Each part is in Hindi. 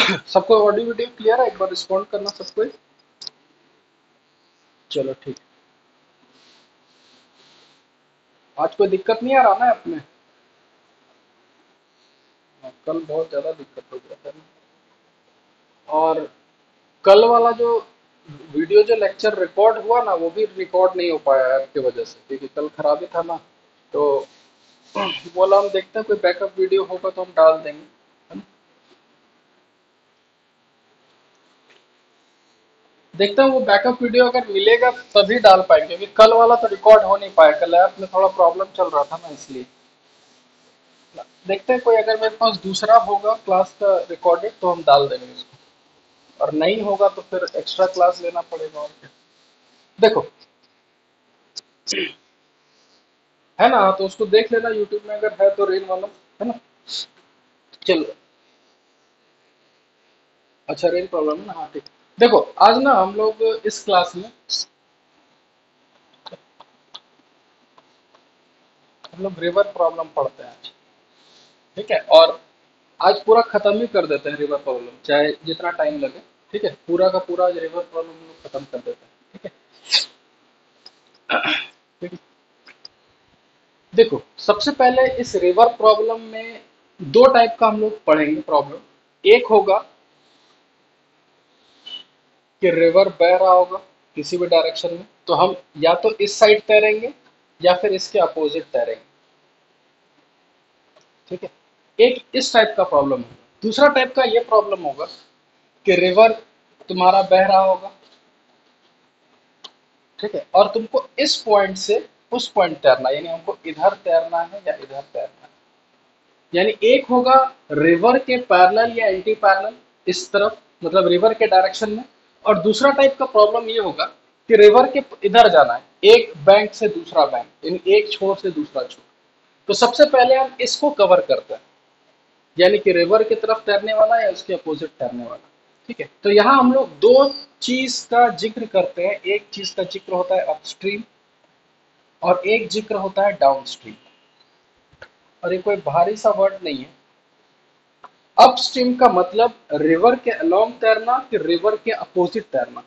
सबको ऑडियो वीडियो क्लियर है? एक बार रिस्पॉन्ड करना सबको। चलो ठीक। आज कोई दिक्कत नहीं आ रहा ना अपने? कल बहुत ज्यादा दिक्कत हो गया था ना। और कल वाला जो वीडियो जो लेक्चर रिकॉर्ड हुआ ना, वो भी रिकॉर्ड नहीं हो पाया ऐप की वजह से, क्योंकि कल खराबी था ना। तो बोला हम देखते हैं कोई बैकअप वीडियो होगा तो हम डाल देंगे, है ना। देखते हैं वो बैकअप वीडियो अगर मिलेगा तभी डाल पाएंगे, क्योंकि कल वाला तो रिकॉर्ड हो नहीं पाया, कल ऐप में थोड़ा प्रॉब्लम चल रहा था ना, इसलिए। देखते हैं कोई अगर मेरे पास दूसरा होगा क्लास का रिकॉर्डेड तो हम डाल देंगे इसको, और नहीं होगा तो फिर एक्स्ट्रा क्लास लेना पड़ेगा, और क्या। देखो, है ना, तो उसको देख लेना यूट्यूब में अगर है तो, रेन वाला, है ना। चलो। अच्छा, रेन प्रॉब्लम है ना, हाँ ठीक। देखो, आज ना हम लोग इस क्लास में हम लोग रिवर प्रॉब्लम पढ़ते हैं आज। ठीक है, और आज पूरा खत्म ही कर देते हैं रिवर प्रॉब्लम, चाहे जितना टाइम लगे। ठीक है, पूरा का पूरा आज रिवर प्रॉब्लम हम लोग खत्म कर देते हैं। ठीक है। ठीक है। देखो, सबसे पहले इस रिवर प्रॉब्लम में दो टाइप का हम लोग पढ़ेंगे प्रॉब्लम। एक होगा कि रिवर बह रहा होगा किसी भी डायरेक्शन में, तो हम या तो इस साइड तैरेंगे या फिर इसके अपोजिट तैरेंगे। ठीक है। एक इस टाइप का प्रॉब्लम है। दूसरा टाइप का ये प्रॉब्लम होगा कि रिवर तुम्हारा बह रहा होगा, ठीक है, और तुमको इस पॉइंट से उस पॉइंट तैरना है, यानी हमको इधर तैरना है या इधर तैरना है। यानी एक होगा रिवर के पैरेलल या एंटी पैरेलल, इस तरफ, मतलब रिवर के डायरेक्शन में। और दूसरा टाइप का प्रॉब्लम ये होगा कि रिवर के इधर जाना है, एक बैंक से दूसरा बैंक, यानी एक छोर से दूसरा छोर। तो सबसे पहले हम इसको कवर करते हैं, यानी कि रिवर की तरफ तैरने वाला या उसके अपोजिट तैरने वाला। ठीक है, तो यहाँ हम लोग दो चीज का जिक्र करते हैं। एक चीज का जिक्र होता है अपस्ट्रीम, और एक जिक्र होता है डाउनस्ट्रीम। और ये कोई भारी सा वर्ड नहीं है। अपस्ट्रीम का मतलब रिवर के अलोंग तैरना कि रिवर के अपोजिट तैरना।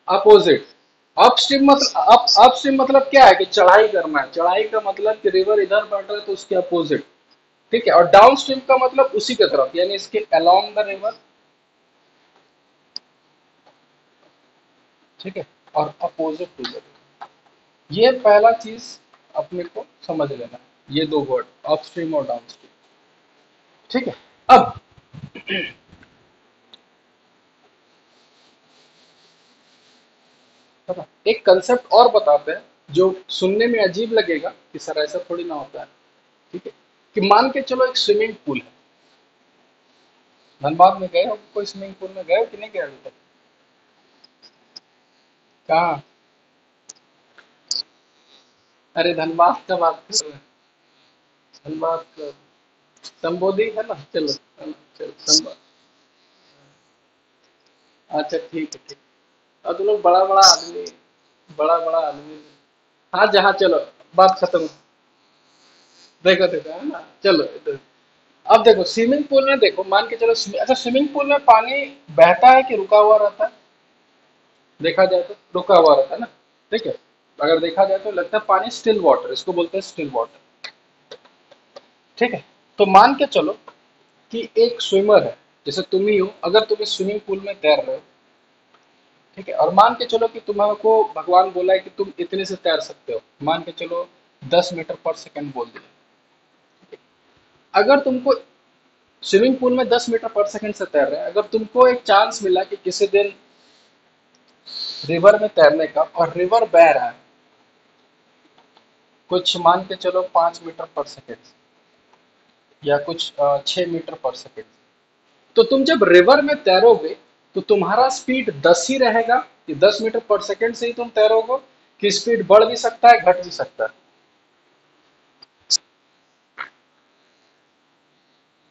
अपोजिट। अपस्ट्रीम मतलब अपस्ट्रीम मतलब क्या है कि चढ़ाई करना है। चढ़ाई का मतलब कि रिवर इधर बढ़ रहा है तो उसके अपोजिट। ठीक है, और डाउन स्ट्रीम का मतलब उसी के तरफ, यानी इसके अलोंग द रिवर। ठीक है, और अपोजिट टू द रिवर। ये पहला चीज अपने को समझ लेना है, ये दो वर्ड, अपस्ट्रीम और डाउन स्ट्रीम। ठीक है। अब है ना, एक कंसेप्ट और बताते हैं जो सुनने में अजीब लगेगा कि सर ऐसा थोड़ी ना होता है। ठीक है, कि मान के चलो एक स्विमिंग पूल है। धनबाद में गए हो, कोई स्विमिंग पूल में गए हो कि नहीं गए अभी तक? कहाँ? अरे धनबाद का बात कर रहे हैं। धनबाद का संबोधि है ना, चलो है ना, चलो धनबाद। अच्छा ठीक है, ठीक। और तुम लोग बड़ा बड़ा आदमी, बड़ा बड़ा आदमी। हाँ जहाँ, चलो बात खत्म। देखो देखो, है ना, चलो इधर। अब देखो स्विमिंग पूल में, देखो मान के चलो अच्छा, स्विमिंग पूल में पानी बहता है कि रुका हुआ रहता है? देखा जाए तो रुका हुआ रहता है ना। ठीक है, अगर देखा जाए तो लगता है पानी स्टिल वाटर, इसको बोलते हैं स्टिल वाटर। ठीक है, तो मान के चलो कि एक स्विमर है, जैसे तुम ही हो, अगर तुम इस स्विमिंग पूल में तैर रहे हो। ठीक है, और मान के चलो कि तुम्हारे भगवान बोला है कि तुम इतने से तैर सकते हो, मान के चलो 10 मीटर पर सेकंड बोल दिया। अगर तुमको स्विमिंग पूल में 10 मीटर पर सेकंड से तैर रहे हैं, अगर तुमको एक चांस मिला कि किसी दिन रिवर में तैरने का, और रिवर बह रहा है कुछ मान के चलो 5 मीटर पर सेकंड, या कुछ 6 मीटर पर सेकंड, तो तुम जब रिवर में तैरोगे तो तुम्हारा स्पीड 10 ही रहेगा, कि 10 मीटर पर सेकंड से ही तुम तैरोगे, कि स्पीड बढ़ भी सकता है घट भी सकता है।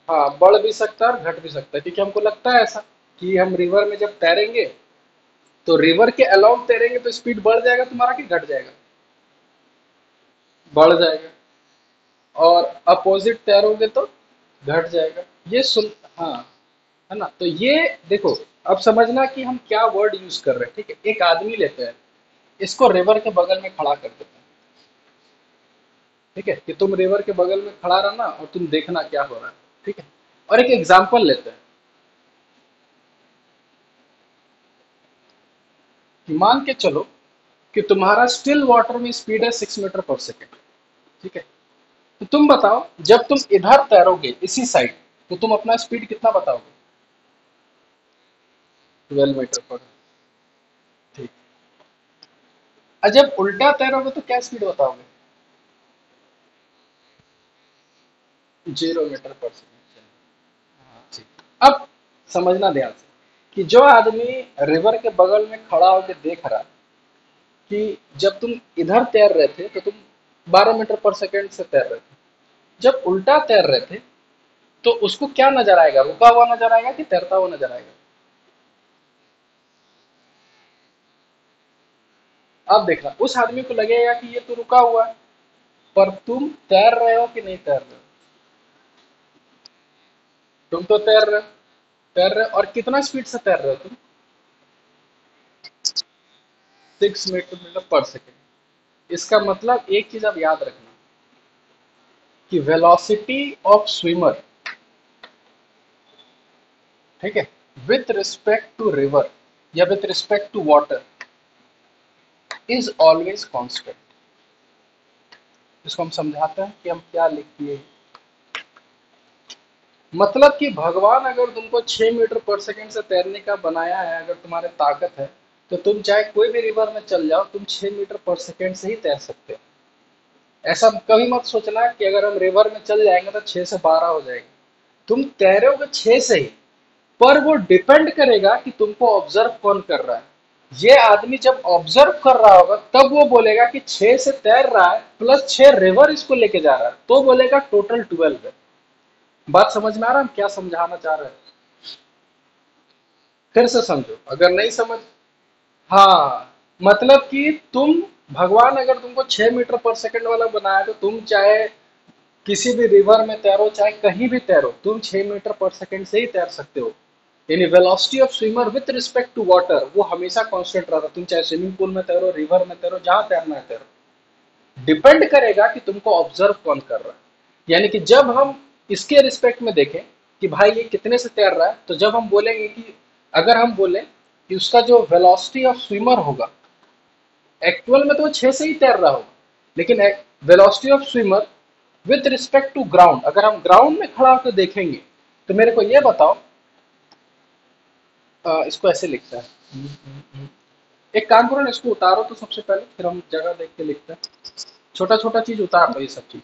हाँ, बढ़ भी सकता है और घट भी सकता है, क्योंकि हमको लगता है ऐसा कि हम रिवर में जब तैरेंगे तो रिवर के अलाउ तैरेंगे तो स्पीड बढ़ जाएगा तुम्हारा कि घट जाएगा? बढ़ जाएगा, और अपोजिट तैरोगे तो घट जाएगा। ये सुन, हाँ, है ना। तो ये देखो, अब समझना कि हम क्या वर्ड यूज कर रहे हैं। ठीक है, एक आदमी लेते हैं, इसको रिवर के बगल में खड़ा कर देते हैं। ठीक है, कि तुम रिवर के बगल में खड़ा रहना और तुम देखना क्या हो रहा है। ठीक है, और एक एग्जाम्पल लेते हैं कि मान के चलो कि तुम्हारा स्टिल वाटर में स्पीड है 6 मीटर पर सेकेंड। ठीक है, तो तुम बताओ, जब तुम इधर तैरोगे इसी साइड, तो तुम अपना स्पीड कितना बताओगे? 12 मीटर पर। ठीक, और जब उल्टा तैरोगे तो क्या स्पीड बताओगे? 0 मीटर पर सेकेंड। हाँ, ठीक। अब समझना ध्यान से कि जो आदमी रिवर के बगल में खड़ा होकर देख रहा, कि जब तुम इधर तैर रहे थे तो तुम 12 मीटर पर सेकेंड से तैर रहे थे, जब उल्टा तैर रहे थे तो उसको क्या नजर आएगा? रुका हुआ नजर आएगा कि तैरता हुआ नजर आएगा? अब देखना, उस आदमी को लगेगा कि ये तो रुका हुआ है, पर तुम तैर रहे हो कि नहीं तैर रहे हो? तुम तो तैर रहे हो, तैर रहे हो, और कितना स्पीड से तैर रहे हो तुम? 6 मीटर पर सेकेंड। इसका मतलब एक चीज अब याद रखना कि वेलोसिटी ऑफ स्विमर, ठीक है, विथ रिस्पेक्ट टू रिवर या with respect to water is always constant. इसको हम समझाते हैं कि हम क्या लिखिए। मतलब कि भगवान अगर तुमको 6 मीटर पर सेकेंड से तैरने का बनाया है, अगर तुम्हारे ताकत है, तो तुम चाहे कोई भी रिवर में चल जाओ, तुम 6 मीटर पर सेकेंड से ही तैर सकते हो। ऐसा कभी मत सोचना कि अगर हम रिवर में चल जाएंगे तो 6 से 12 हो जाएंगे। तुम तैरोगे 6 से ही, पर वो डिपेंड करेगा कि तुमको ऑब्जर्व कौन कर रहा है। ये आदमी जब ऑब्जर्व कर रहा होगा तब वो बोलेगा कि 6 से तैर रहा है प्लस 6 रिवर इसको लेके जा रहा है, तो बोलेगा टोटल 12 है। बात समझ में आ रहा है हम क्या समझाना चाह रहे हैं? फिर से समझो अगर नहीं समझ। हाँ, मतलब कि तुम, भगवान अगर तुमको 6 मीटर पर सेकेंड वाला बनाया, तो तुम चाहे किसी भी रिवर में तैरो, चाहे कहीं भी तैरो, तुम 6 मीटर पर सेकेंड से ही तैर सकते हो। यानी velocity of swimmer with respect to water वो हमेशा कांस्टेंट रहता है। तुम चाहे स्विमिंग पूल में तैरो, रिवर में तैरो, जहां तैरना है तैरो, डिपेंड करेगा कि तुमको ऑब्जर्व कौन कर रहा है। यानी कि जब हम इसके रिस्पेक्ट में देखें कि भाई ये कितने से तैर रहा है, तो जब हम बोलेंगे कि, अगर हम बोलें कि उसका जो वेलोसिटी ऑफ स्विमर होगा, एक्चुअल में तो वो 6 से ही तैर रहा होगा, लेकिन velocity of swimmer with respect to ground, अगर हम ग्राउंड में खड़ा होकर देखेंगे, तो मेरे को ये बताओ, इसको ऐसे लिखता है। एक काम करो ना, इसको उतारो तो सबसे पहले, फिर हम जगह देख के लिखते हैं। छोटा छोटा चीज उतार दो, ये सब चीज।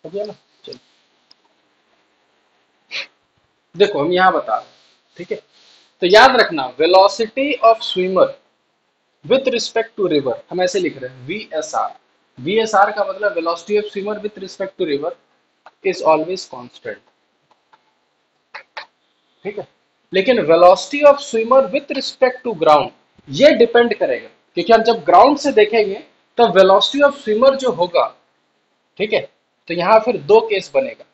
हो गया ना? चलो, देखो हम यहाँ बता रहे हैं। ठीक है, तो याद रखना, velocity of swimmer with respect to river हम ऐसे लिख रहे हैं, V S R. V S R का मतलब velocity of swimmer with respect to river is always constant. ठीक है, लेकिन velocity of swimmer with respect to ground ये डिपेंड करेगा, क्योंकि हम जब ग्राउंड से देखेंगे तब वेलोसिटी ऑफ स्विमर जो होगा, ठीक है, तो यहां फिर दो केस बनेगा,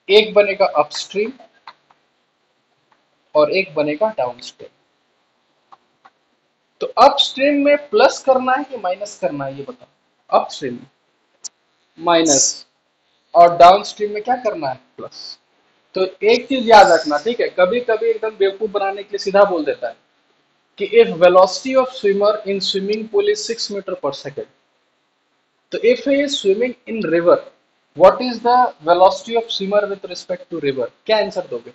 एक बनेगा अपस्ट्रीम और एक बनेगा डाउनस्ट्रीम। तो अपस्ट्रीम में प्लस करना है कि माइनस करना है, ये बताओ। अपस्ट्रीम में माइनस, और डाउनस्ट्रीम में क्या करना है? प्लस। तो एक चीज याद रखना, ठीक है, कभी कभी एकदम बेवकूफ बनाने के लिए सीधा बोल देता है कि if velocity of swimmer in swimming pool is 6 metre per second, तो if he is swimming in river, what is the velocity of swimmer with respect to river? क्या आंसर दोगे?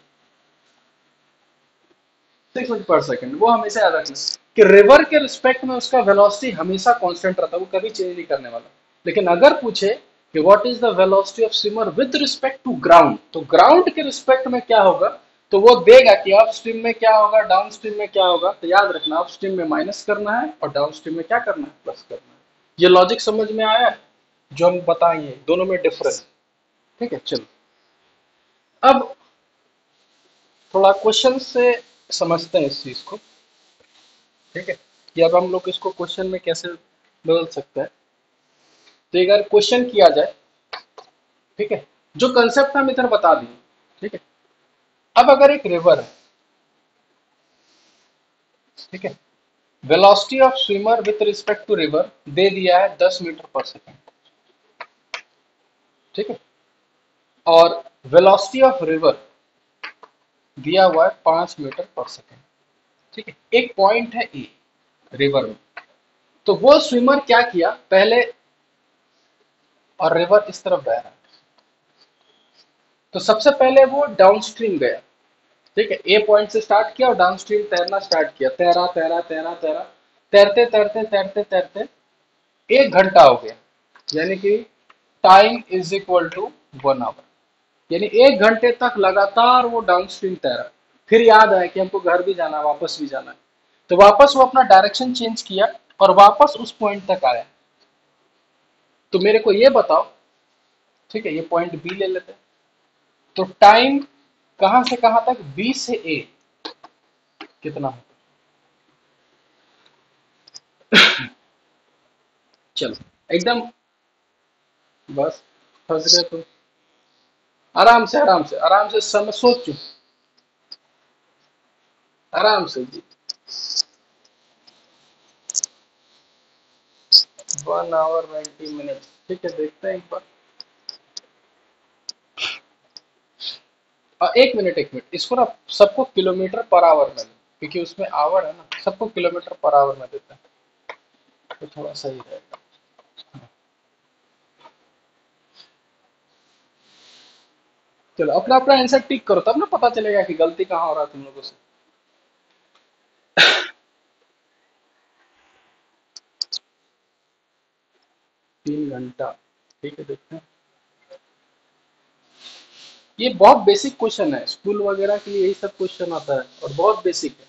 6 मीटर पर सेकेंड। वो हमेशा याद रखना कि रिवर के रिस्पेक्ट में उसका वेलोसिटी हमेशा कांस्टेंट रहता है, वो कभी चेंज नहीं करने वाला। लेकिन अगर पूछे कि what is the velocity of swimmer with respect to ground. तो ग्राउंड के रिस्पेक्ट में क्या होगा, तो वो देगा कि अप स्ट्रीम में क्या होगा, डाउन स्ट्रीम में क्या होगा। तो याद रखना, अप स्ट्रीम में माइनस करना है और डाउन स्ट्रीम में क्या करना है, प्लस करना है। ये लॉजिक समझ में आया जो हम बताएंगे, दोनों में डिफरेंस। ठीक है, चलो अब थोड़ा क्वेश्चन से समझते हैं इस चीज को। ठीक है, कि अब हम लोग इसको क्वेश्चन में कैसे बदल सकते हैं। तो एक अगर क्वेश्चन किया जाए, ठीक है, जो कंसेप्ट हम इधर बता दिए, ठीक है। अब अगर एक रिवर है, ठीक है, velocity of swimmer with respect to river दे दिया है 10 मीटर पर सेकेंड, ठीक है, और वेलोसिटी ऑफ रिवर दिया हुआ है 5 मीटर पर सेकेंड, ठीक है। एक पॉइंट है ए रिवर में, तो वो स्विमर क्या किया पहले, और रिवर इस तरफ बह रहा है, तो सबसे पहले वो डाउन स्ट्रीम गया, ठीक है। ए पॉइंट से स्टार्ट किया और डाउन स्ट्रीम तैरना स्टार्ट किया, तैरा तैरा तैरा तैरा, तैरते तैरते तैरते तैरते 1 घंटा हो गया, यानी कि time is equal to 1 hour. यानी 1 घंटे तक लगातार वो डाउन स्ट्रीम तैरा। फिर याद आया कि हमको घर भी जाना है, वापस भी जाना है, तो वापस वो अपना डायरेक्शन चेंज किया और वापस उस पॉइंट तक आया। तो मेरे को ये बताओ, ठीक है, ये पॉइंट बी ले लेते हैं। तो टाइम कहां से कहां तक, बी से ए कितना है। चलो एकदम, बस फंस गए तुम। आराम से आराम से आराम से समय सोचो, आराम से जी। 1 आवर 90 मिनट, ठीक है, देखते हैं एक बार। एक मिनट एक मिनट, इसको ना सबको किलोमीटर पर आवर में लो, क्योंकि उसमें आवर है ना, सबको किलोमीटर पर आवर में देते हैं तो थोड़ा सही रहेगा। चलो अपना अपना आंसर टिक करो, तब ना पता चलेगा कि गलती कहाँ हो रहा है तुम लोगों से। 3 घंटा, ठीक है, देखते हैं। ये बहुत बेसिक क्वेश्चन है, स्कूल वगैरह के लिए यही सब क्वेश्चन आता है और बहुत बेसिक है।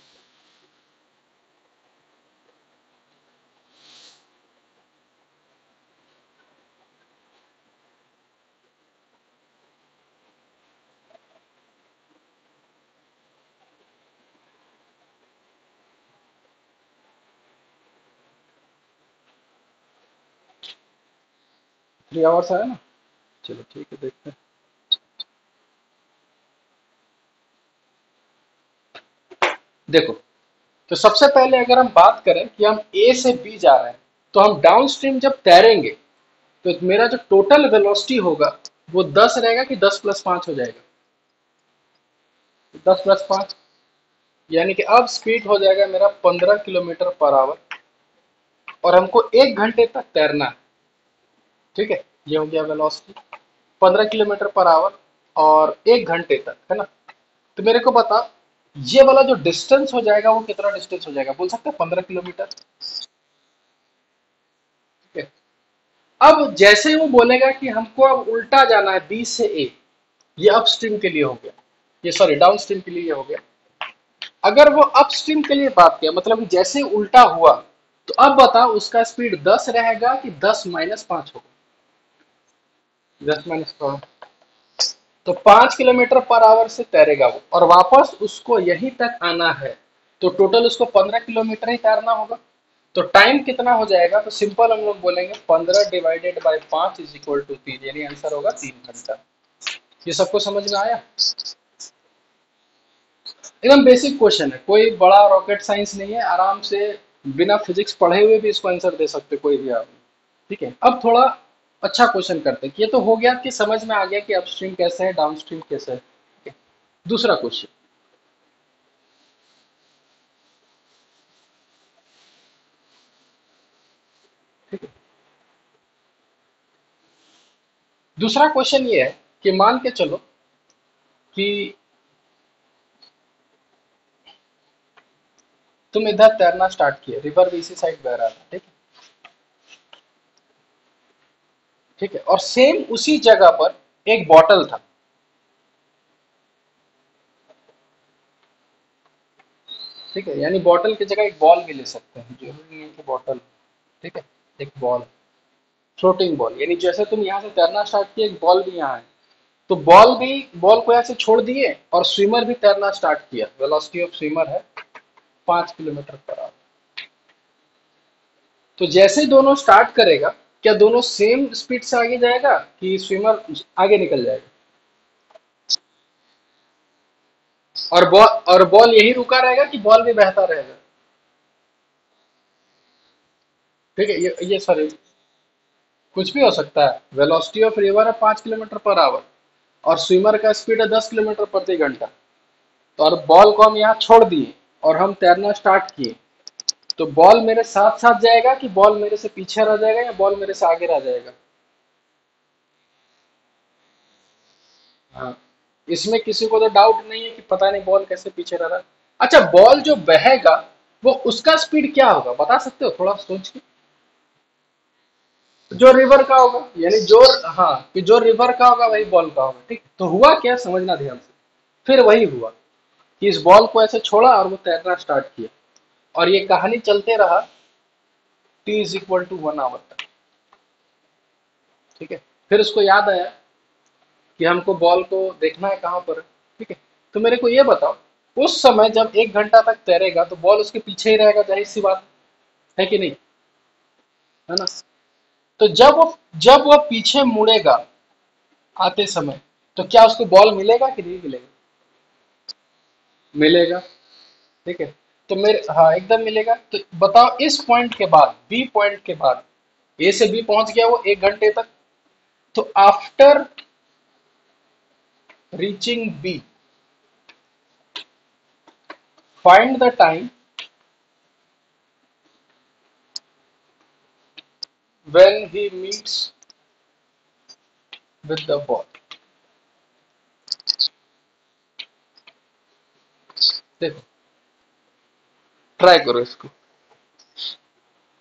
3 आवर्स आया ना, चलो ठीक है, देखते हैं। देखो, तो सबसे पहले अगर हम बात करें कि हम ए से बी जा रहे हैं, तो हम डाउन स्ट्रीम जब तैरेंगे तो मेरा जो टोटल वेलोसिटी होगा वो 10 रहेगा कि 10 + 5 हो जाएगा, 10 + 5, यानी कि अब स्पीड हो जाएगा मेरा 15 किलोमीटर पर आवर, और हमको 1 घंटे तक तैरना है, ठीक है। ये हो गया वेलोसिटी 15 किलोमीटर पर आवर और 1 घंटे तक, है ना। तो मेरे को बता, ये वाला जो डिस्टेंस हो जाएगा वो कितना डिस्टेंस हो जाएगा, बोल सकते हैं 15 किलोमीटर, ठीक है। अब जैसे वो बोलेगा कि हमको अब उल्टा जाना है बी से ए, ये अपस्ट्रीम के लिए हो गया, ये सॉरी डाउन स्ट्रीम के लिए हो गया। अगर वो अपस्ट्रीम के लिए बात किया, मतलब कि जैसे ही उल्टा हुआ, तो अब बता उसका स्पीड 10 रहेगा कि 10 - 5 होगा, 10 - 5, तो 5 किलोमीटर पर आवर से तैरेगा वो, और वापस उसको यहीं तक आना है, तो टोटल उसको 15 किलोमीटर ही तैरना होगा। तो टाइम कितना हो जाएगा, तो सिंपल हम लोग बोलेंगे 15 ÷ 5 इज इक्वल टू 3, यानी आंसर होगा 3 घंटा। ये सबको समझ में आया। एकदम बेसिक क्वेश्चन है, कोई बड़ा रॉकेट साइंस नहीं है, आराम से बिना फिजिक्स पढ़े हुए भी इसको आंसर दे सकते कोई भी आदमी, ठीक है। अब थोड़ा अच्छा क्वेश्चन करते हैं कि ये तो हो गया कि समझ में आ गया कि अपस्ट्रीम कैसे है, डाउनस्ट्रीम कैसे है, ठीक है। दूसरा क्वेश्चन, ठीक है। दूसरा क्वेश्चन ये है कि मान के चलो कि तुम इधर तैरना स्टार्ट किए, रिवर भी इसी साइड बह रहा था, ठीक है, ठीक है, और सेम उसी जगह पर एक बॉटल था। ठीक है, यानी बॉटल की जगह एक बॉल भी ले सकते हैं, जरूरी नहीं है कि बॉटल। ठीक है, एक बॉल, फ्लोटिंग बॉल, यानी जैसे तुम यहाँ से तैरना स्टार्ट किए, एक बॉल भी यहाँ है, तो बॉल को ऐसे छोड़ दिए और स्विमर भी तैरना स्टार्ट किया। वेलोसिटी ऑफ स्विमर है 5 किलोमीटर पर आवर। तो जैसे ही दोनों स्टार्ट करेगा, क्या दोनों सेम स्पीड से आगे जाएगा कि स्विमर आगे निकल जाएगा? और बॉल यही रुका रहेगा कि बॉल भी बहता रहेगा? ठीक है, ये सर कुछ भी हो सकता है। वेलोसिटी ऑफ रिवर है 5 किलोमीटर पर आवर, और स्विमर का स्पीड है 10 किलोमीटर प्रति घंटा। तो और बॉल को हम यहाँ छोड़ दिए और हम तैरना स्टार्ट किए, तो बॉल मेरे साथ साथ जाएगा कि बॉल मेरे से पीछे रह जाएगा या बॉल मेरे से आगे रह जाएगा? हाँ, इसमें किसी को तो डाउट नहीं है कि पता नहीं बॉल कैसे पीछे रह रहा है। अच्छा, बॉल जो बहेगा वो उसका स्पीड क्या होगा, बता सकते हो थोड़ा सोच के? जो रिवर का होगा, यानी जो, हाँ, कि जो रिवर का होगा वही बॉल का होगा। ठीक, तो हुआ क्या, समझना ध्यान से। फिर वही हुआ कि इस बॉल को ऐसे छोड़ा और वो तैरना स्टार्ट किया, और ये कहानी चलते रहा t = 1 आवर तक। ठीक है, फिर उसको याद आया कि हमको बॉल को देखना है कहाँ पर है। ठीक है, तो मेरे को ये बताओ, उस समय जब 1 घंटा तक तैरेगा तो बॉल उसके पीछे ही रहेगा, जाहिर सी बात है कि नहीं? है ना? तो जब वो पीछे मुड़ेगा आते समय, तो क्या उसको बॉल मिलेगा कि नहीं मिलेगा? मिलेगा। ठीक है, तो मेरे, हाँ, एकदम मिलेगा। तो बताओ, इस पॉइंट के बाद, बी पॉइंट के बाद, ए से बी पहुंच गया वो 1 घंटे तक, तो after reaching B, find the time when he meets with the ball। देखो, ट्राई करो इसको।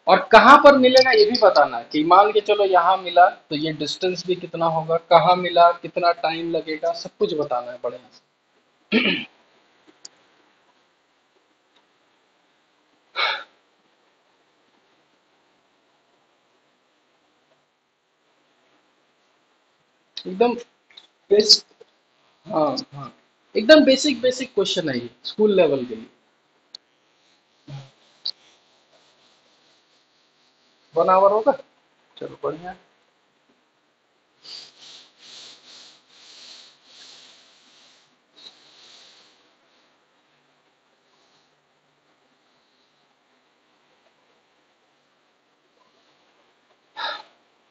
और कहाँ पर मिलेगा ये भी बताना है, कि मान के चलो यहाँ मिला तो ये डिस्टेंस भी कितना होगा, कहाँ मिला, कितना टाइम लगेगा, सब कुछ बताना है बढ़िया से। एकदम बेस, हाँ हाँ, एकदम बेसिक बेसिक क्वेश्चन है ये, स्कूल लेवल के लिए। 1 आवर होगा, चलो बढ़िया।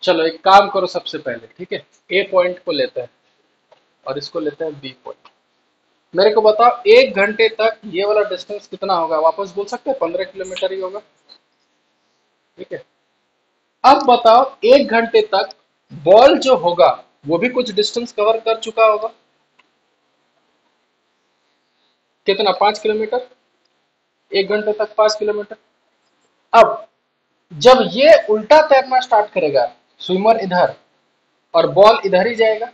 चलो एक काम करो, सबसे पहले, ठीक है, ए पॉइंट को लेते हैं और इसको लेते हैं बी पॉइंट। मेरे को बताओ, 1 घंटे तक ये वाला डिस्टेंस कितना होगा, वापस बोल सकते हैं 15 किलोमीटर ही होगा। ठीक है, अब बताओ, 1 घंटे तक बॉल जो होगा वो भी कुछ डिस्टेंस कवर कर चुका होगा। कितना, 5 किलोमीटर? 1 घंटे तक 5 किलोमीटर। अब जब ये उल्टा तैरना स्टार्ट करेगा, स्विमर इधर और बॉल इधर ही जाएगा,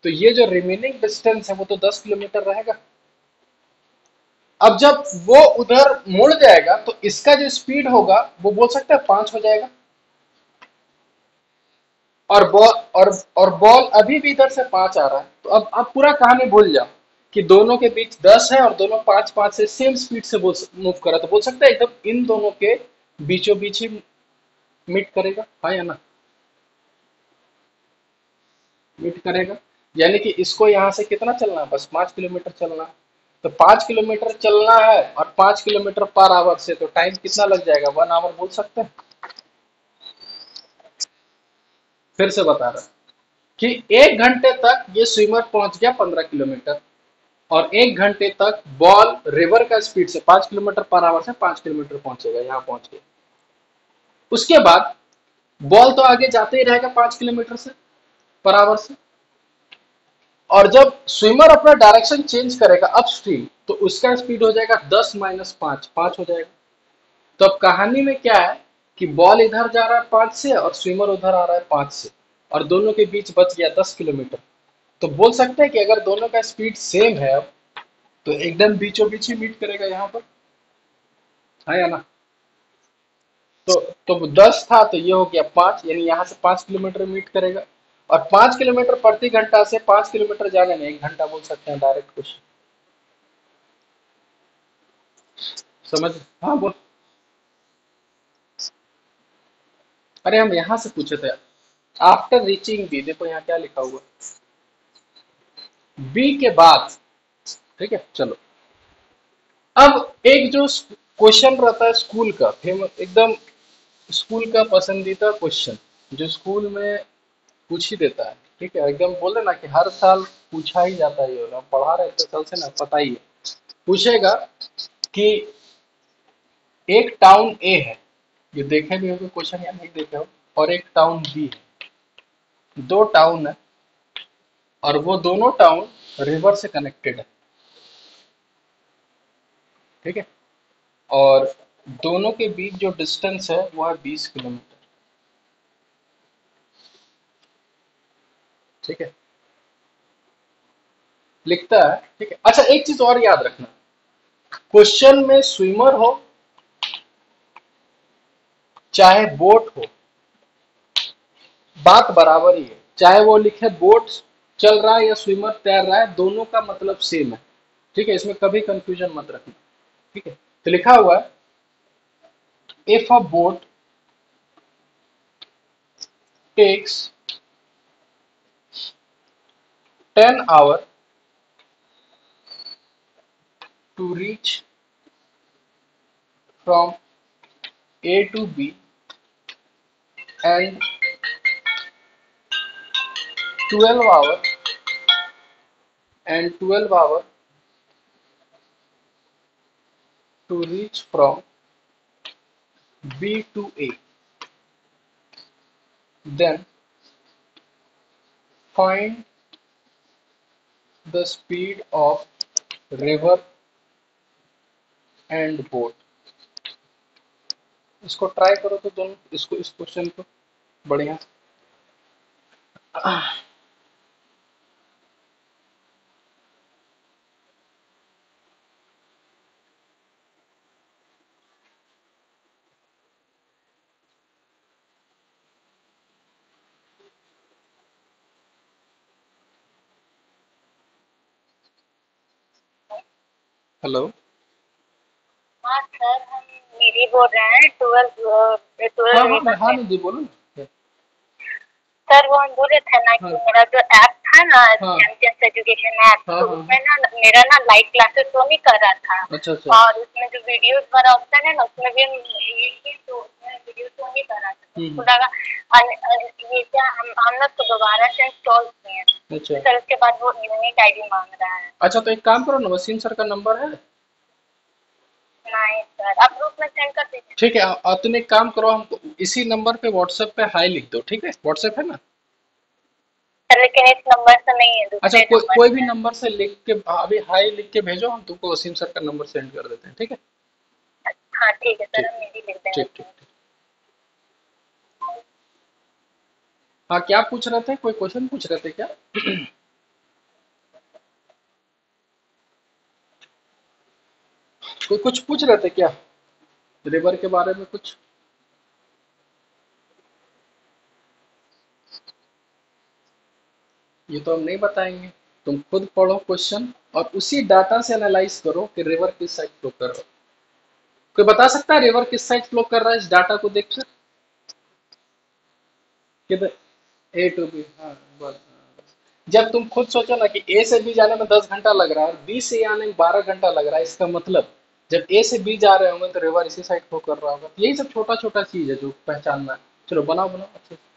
तो ये जो रिमेनिंग डिस्टेंस है वो तो 10 किलोमीटर रहेगा। अब जब वो उधर मुड़ जाएगा तो इसका जो स्पीड होगा वो बोल सकते हैं 5 हो जाएगा। और बॉल और बॉल अभी भी इधर से 5 आ रहा है, तो अब पूरा कहानी भूल जाओ कि दोनों के बीच 10 है और दोनों 5 5 से सेम स्पीड से मूव कर रहा है, तो बोल सकते हैं एकदम इन दोनों के बीचों बीच ही मीट करेगा, हाँ या ना? मीट करेगा, यानी कि इसको यहाँ से कितना चलना है, बस 5 किलोमीटर चलना है। तो 5 किलोमीटर चलना है और 5 किलोमीटर पर आवर से, तो टाइम कितना लग जाएगा, 1 आवर बोल सकते हैं। फिर से बता रहा कि 1 घंटे तक ये स्विमर पहुंच गया 15 किलोमीटर, और 1 घंटे तक बॉल रिवर का स्पीड से 5 किलोमीटर पर आवर से 5 किलोमीटर पहुंचेगा, यहाँ पहुंच गया। उसके बाद बॉल तो आगे जाते ही रहेगा 5 किलोमीटर से पर आवर से, और जब स्विमर अपना डायरेक्शन चेंज करेगा अपस्ट्रीम, तो उसका स्पीड हो जाएगा 10 - 5, 5 हो जाएगा। तो अब कहानी में क्या है कि बॉल इधर जा रहा है 5 से और स्विमर उधर आ रहा है 5 से। और दोनों के बीच बच गया 10 किलोमीटर, तो बोल सकते हैं कि अगर दोनों का स्पीड सेम है अब, तो एकदम बीचों बीच ही मीट करेगा यहाँ पर, है या ना? तो तो 10 था तो ये हो गया 5, यानी यहाँ से 5 किलोमीटर मीट करेगा। और 5 किलोमीटर प्रति घंटा से 5 किलोमीटर जाने में 1 घंटा बोल सकते हैं, डायरेक्ट क्वेश्चन। समझ? हाँ बोल। अरे हम यहाँ से पूछे थे, आफ्टर रीचिंग बी, देखो यहाँ क्या लिखा हुआ, बी के बाद। ठीक है, चलो। अब एक जो क्वेश्चन रहता है स्कूल का, फेमस एकदम, स्कूल का पसंदीदा क्वेश्चन, जो स्कूल में पूछ ही देता है, ठीक है, एकदम बोले ना कि हर साल पूछा ही जाता है, ये हम पढ़ा रहे थे कल से ना, पता ही है। पूछेगा कि एक टाउन ए है, ये देखे भी होंगे क्वेश्चन या नहीं देखे हो, और एक टाउन बी है, दो टाउन है, और वो दोनों टाउन रिवर से कनेक्टेड है, ठीक है, और दोनों के बीच जो डिस्टेंस है वो है 20 किलोमीटर, ठीक है, लिखता है, ठीक है। अच्छा, एक चीज और याद रखना, क्वेश्चन में स्विमर हो चाहे बोट हो, बात बराबर ही है, चाहे वो लिखे बोट चल रहा है या स्विमर तैर रहा है, दोनों का मतलब सेम है, ठीक है, इसमें कभी कंफ्यूजन मत रखना, ठीक है। तो लिखा हुआ है, if a boat takes 10 hours to reach from A to B and 12 hours and 12 hours to reach from B to A, then find the speed of river and boat। इसको ट्राई करो तो दोनों, इसको, इस क्वेश्चन को बढ़िया। हेलो। हाँ सर, हम निधि बोल रहे हैं, ट्वेल्व हाँ ट्वेल्व हाँ हाँ, से। निधि बोलो ना। सर वो हम बोले थे ना कि हाँ मेरा जो ऐप था ना, हाँ चैंपियंस एजुकेशन ऐप, हाँ तो हाँ। उसमें ना मेरा ना लाइव क्लासेस तो नहीं कर रहा था। अच्छा अच्छा। और उसमें जो वीडियोस वाला ऑप्शन है ना, उसमें भी हम ये किए तो उसमें वीडियो तो नहीं कर रहा था, तो उसको हम्म। लगा ये क्या, हम लोग तो दोबारा से इंस्टॉल किए हैं, तो अच्छा सर उसके बाद वो यूनिक आईडी मांग रहा है। अच्छा, तो एक काम करो ना, वसीम सर का नंबर है? नहीं सर, आप ग्रुप में सेंड कर दीजिए। ठीक है, तुम एक काम करो, हमको इसी नंबर पे व्हाट्सएप पे हाई लिख दो, ठीक है, व्हाट्सएप है ना? सर लेकिन इस नंबर से नहीं है, अच्छा, दूसरे कोई नंबर कोई भी से है। नंबर से लिख के अभी हाई लिख के भेजो, हम तुमको वसीम सर का नंबर सेंड कर देते हैं, ठीक है। हाँ ठीक है सर, ठीक हम निधि लिख देंगे ठीक ठीक उसमें। ठीक। हाँ, क्या पूछ रहे थे, कोई क्वेश्चन पूछ रहे थे क्या? कोई कुछ पूछ रहे थे क्या, रिवर के बारे में कुछ? ये तो हम नहीं बताएंगे, तुम खुद पढ़ो क्वेश्चन और उसी डाटा से एनालाइज करो कि रिवर किस साइड फ्लो कर रहा है। कोई बता सकता है रिवर किस साइड फ्लो कर रहा है, इस डाटा को देखकर? किधर? ए टू बी, हाँ बस, हाँ, बस। जब तुम खुद सोचो ना कि ए से बी जाने में 10 घंटा लग रहा है और बी से आने में 12 घंटा लग रहा है, इसका मतलब जब ए से बी जा रहे होंगे तो रिवर इसी साइड फ्लो कर रहा होगा। यही सब छोटा छोटा चीज है जो पहचानना है। चलो बनाओ बनाओ अच्छे से।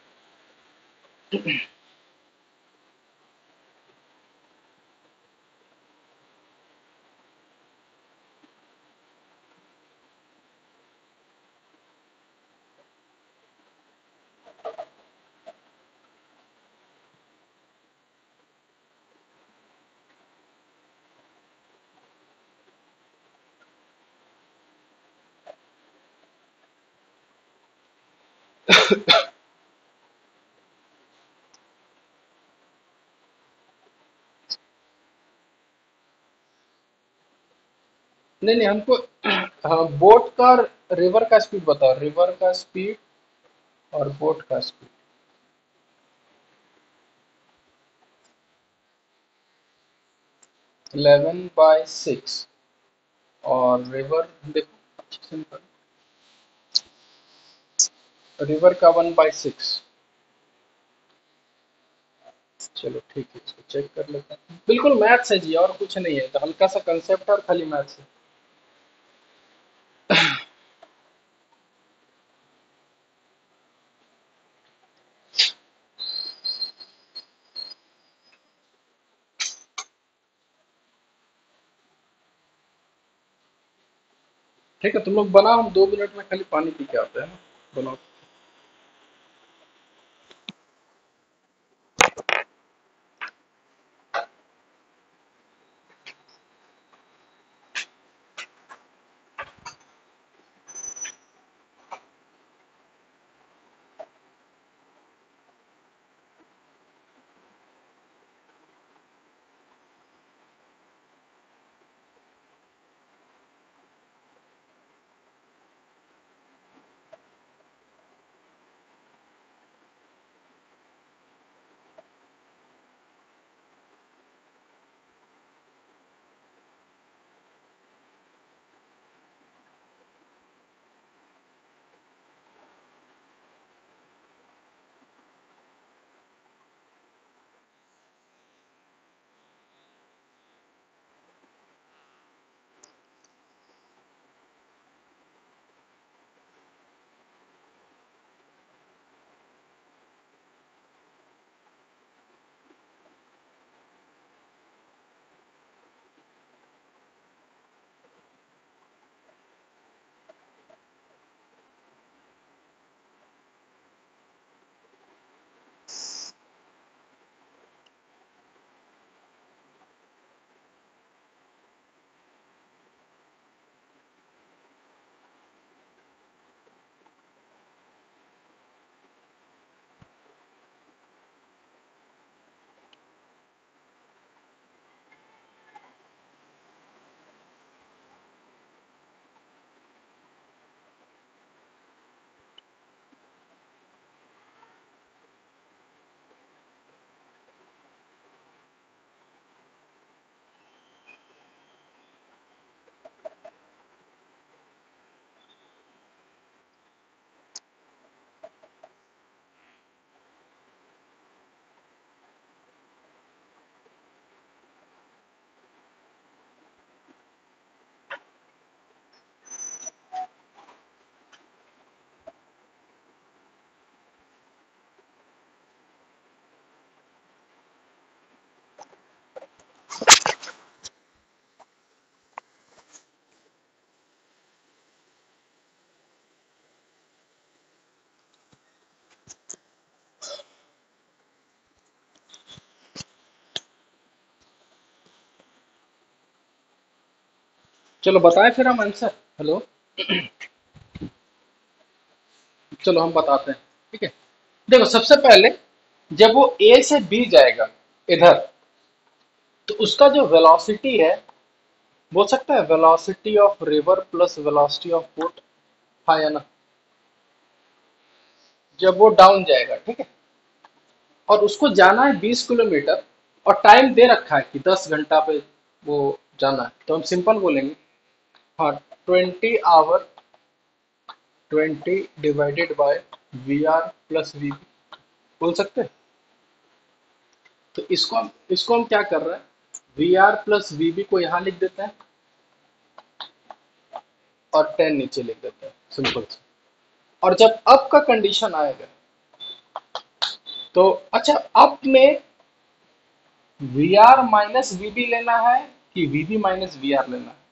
नहीं नहीं हमको हाँ बोट का रिवर का स्पीड बताओ, रिवर का स्पीड और बोट का स्पीड। 11/6 और रिवर देखो अच्छे से निकालो। रिवर का 1/6। चलो ठीक है, इसको चेक कर लेते हैं। बिल्कुल मैथ्स है जी, और कुछ नहीं है, तो हल्का सा कंसेप्ट और खाली मैथ्स है। ठीक है तुम लोग बनाओ, हम 2 मिनट में खाली पानी पी के आते हैं ना। बनाओ। चलो बताएं फिर हम आंसर। हेलो। चलो हम बताते हैं। ठीक है, देखो सबसे पहले जब वो ए से बी जाएगा इधर, तो उसका जो वेलोसिटी है, बोल सकता है velocity of river plus velocity of boat. हाँ या ना? जब वो डाउन जाएगा, ठीक है, और उसको जाना है 20 किलोमीटर, और टाइम दे रखा है कि 10 घंटा पे वो जाना है, तो हम सिंपल बोलेंगे हाँ 20 आवर, 20 डिवाइडेड बाय VR+VB बोल सकते हैं। तो इसको हम क्या कर रहे हैं, VR+VB को यहाँ लिख देते हैं और 10 नीचे लिख देते हैं, सिंपल से। और जब अप का कंडीशन आएगा, तो अच्छा अप में VR-VB लेना है कि VB-VR लेना है?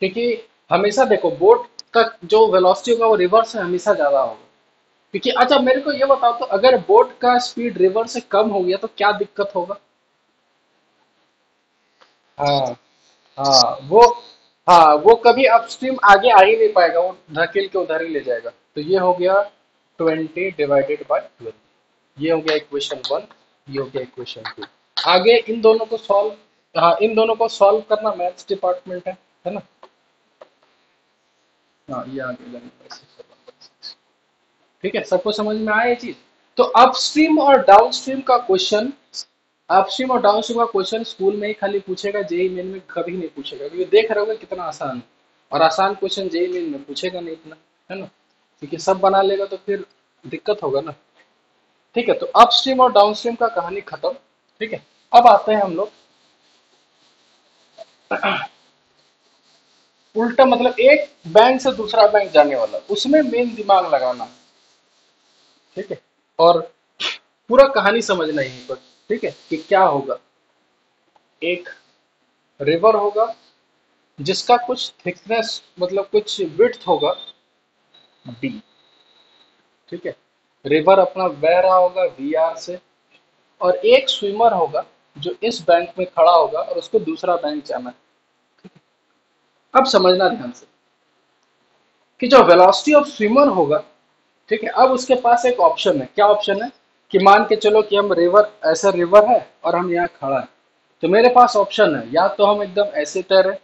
क्योंकि हमेशा देखो बोट का जो वेलोसिटी होगा वो रिवर से हमेशा ज्यादा होगा। क्योंकि अच्छा मेरे को ये बताओ, तो अगर बोट का स्पीड रिवर से कम हो गया तो क्या दिक्कत होगा? हाँ हाँ वो कभी अपस्ट्रीम आगे आ ही नहीं पाएगा, वो धकेल के उधर ही ले जाएगा। तो ये हो गया 20/12। ये हो गया इक्वेशन 1, ये हो गया इक्वेशन 2। आगे इन दोनों को सॉल्व हाँ, इन दोनों को सॉल्व करना मैथ्स डिपार्टमेंट है ना। हाँ, ये आगे ठीक है, सबको समझ में आया ये चीज। तो अपस्ट्रीम और डाउनस्ट्रीम का क्वेश्चन, अपस्ट्रीम और डाउनस्ट्रीम का क्वेश्चन स्कूल में ही खाली पूछेगा, जेई मेन में कभी नहीं पूछेगा, क्योंकि देख रहे होगे कितना आसान है। और आसान क्वेश्चन जेई मेन में पूछेगा नहीं इतना, है ना, क्योंकि सब बना लेगा तो फिर दिक्कत होगा ना। ठीक है, तो अपस्ट्रीम और डाउनस्ट्रीम का कहानी खत्म। ठीक है, अब आते हैं हम लोग उल्टा, मतलब एक बैंक से दूसरा बैंक जाने वाला, उसमें मेन दिमाग लगाना। ठीक है, और पूरा कहानी समझना यहीं पर। ठीक है, कि क्या होगा। एक रिवर होगा जिसका कुछ थिकनेस, मतलब कुछ विड्थ होगा डी। ठीक है, रिवर अपना बह रहा होगा वीआर से, और एक स्विमर होगा जो इस बैंक में खड़ा होगा और उसको दूसरा बैंक जाना है। अब समझना ध्यान से कि जो वेलोसिटी ऑफ स्विमर होगा, ठीक है, अब उसके पास एक ऑप्शन है। क्या ऑप्शन है? कि मान के चलो कि हम रिवर, ऐसा रिवर है और हम यहाँ खड़ा है, तो मेरे पास ऑप्शन है, या तो हम एकदम ऐसे तैरे,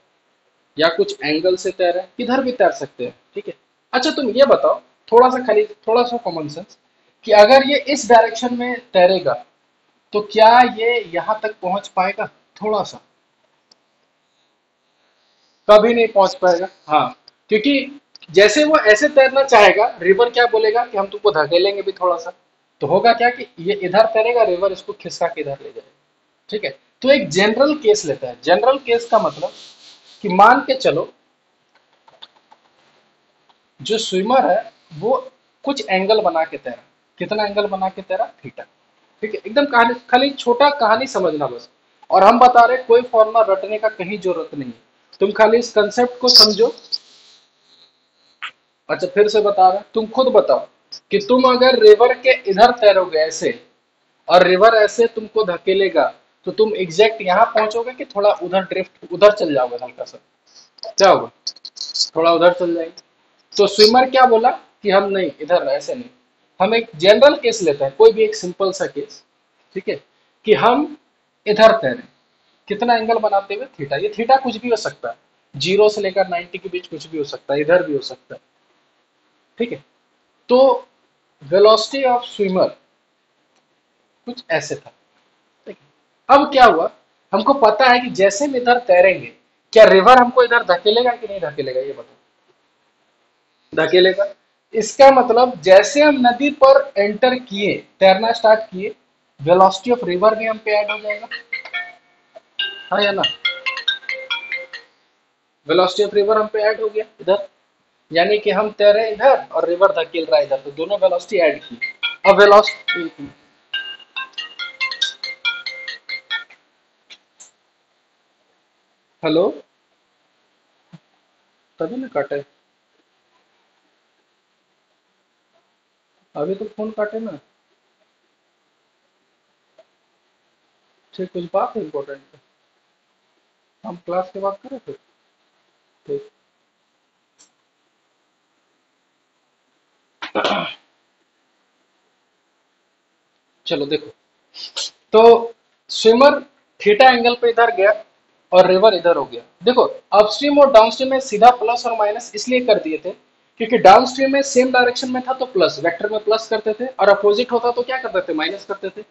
या कुछ एंगल से तैरे, किधर भी तैर सकते हैं। ठीक है, अच्छा तुम ये बताओ, थोड़ा सा खाली, थोड़ा सा कॉमन सेंस, कि अगर ये इस डायरेक्शन में तैरेगा तो क्या ये यहाँ तक पहुंच पाएगा? थोड़ा सा, कभी नहीं पहुंच पाएगा। हाँ, क्योंकि जैसे वो ऐसे तैरना चाहेगा, रिवर क्या बोलेगा कि हम तुमको धकेलेंगे भी थोड़ा सा, तो होगा क्या कि ये इधर तैरेगा, रिवर इसको खिसका के इधर ले जाएगा। ठीक है, तो एक जनरल केस लेता है। जनरल केस का मतलब कि मान के चलो जो स्विमर है वो कुछ एंगल बना के तैरा। कितना एंगल बना के तैरा? थीटा। ठीक है, एकदम कहानी, खाली छोटा कहानी समझना बस। और हम बता रहे कोई फॉर्मूला रटने का कहीं जरूरत नहीं है, तुम खाली इस कंसेप्ट को समझो। अच्छा, फिर से बता रहे, तुम खुद बताओ कि तुम अगर रिवर के इधर तैरोगे ऐसे, और रिवर ऐसे तुमको धकेलेगा, तो तुम एग्जैक्ट यहाँ पहुंचोगे कि थोड़ा उधर ड्रिफ्ट, उधर चल जाओगे हल्का सा? क्या होगा? थोड़ा उधर चल जाएंगे। तो स्विमर क्या बोला कि हम नहीं, इधर ऐसे नहीं। हम एक जनरल केस लेते हैं, कोई भी एक सिंपल सा केस। ठीक है, कि हम इधर तैरें, कितना एंगल बनाते हुए? थीटा। ये थीटा कुछ भी हो सकता है, 0 से लेकर 90 के बीच कुछ भी हो सकता है, इधर भी हो सकता है। ठीक है, तो वेलोसिटी ऑफ स्विमर कुछ ऐसे था। ठीक है, अब क्या हुआ, हमको पता है कि जैसे हम इधर तैरेंगे, क्या रिवर हमको इधर धकेलेगा कि नहीं धकेलेगा? ये बताओ। धकेलेगा। इसका मतलब जैसे हम नदी पर एंटर किए, तैरना स्टार्ट किए, वेलोसिटी ऑफ रिवर भी हम पे ऐड हो जाएगा। हाँ या ना? वेलोसिटी ऑफ रिवर हम पे ऐड हो गया इधर, यानी कि हम तैरे इधर और रिवर धकेल रहा है इधर, तो दोनों वेलोसिटी ऐड की। अब वेलोसिटी, हेलो, तभी ना काटे, अभी तो फोन काटे ना। ठीक, कुछ बात है इंपॉर्टेंट, हम क्लास के बाद करें फिर। ठीक, चलो देखो, तो स्विमर थीटा एंगल पे इधर गया और रिवर इधर हो गया। देखो, अपस्ट्रीम और डाउनस्ट्रीम में सीधा प्लस और माइनस इसलिए कर दिए थे क्योंकि डाउनस्ट्रीम में सेम डायरेक्शन में था तो प्लस, वेक्टर में प्लस करते थे, और अपोजिट होता तो क्या करते थे? माइनस करते थे।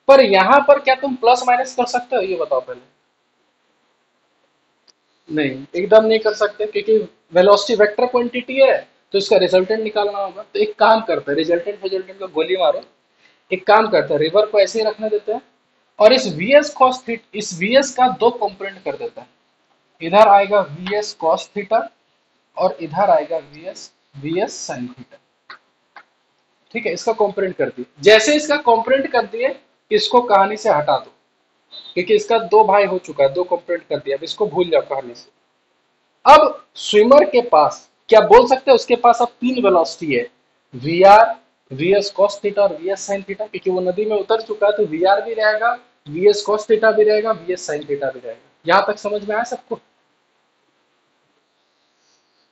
पर यहां पर क्या तुम प्लस माइनस कर सकते हो? ये बताओ पहले। नहीं, एकदम नहीं कर सकते, क्योंकि वेलोसिटी वेक्टर क्वांटिटी है, तो इसका रिजल्टेंट निकालना होगा। तो एक काम करते हैं, रिजल्टेंट रिजल्टेंट को गोली मारो। एक काम करते हैं, रिवर को ऐसे ही रखने देते हैं, और इस वीएस कॉस थीटा, इस वीएस का दो कंपोनेंट कर देता है। इधर आएगा वीएस कॉस थीटा, और इधर आएगा वीएस वीएस साइन थीटा। ठीक है, इसका कंपोनेंट कर दिए। जैसे इसका कंपोनेंट कर दिए, इसको कहानी से हटा दो, क्योंकि इसका दो भाई हो चुका है, दो कंपोनेंट कर दिया, अब इसको भूल जाओ कहानी से। अब स्विमर के पास क्या बोल सकते हैं, उसके पास अब तीन वेलोसिटी है, V R, V S cos theta और वी एस साइन थीटा, क्योंकि वो नदी में उतर चुका है, तो वी आर भी रहेगा, वी एस कॉस थीटा भी रहेगा, वी एस साइन थीटा भी रहेगा। यहां तक समझ में आया सबको?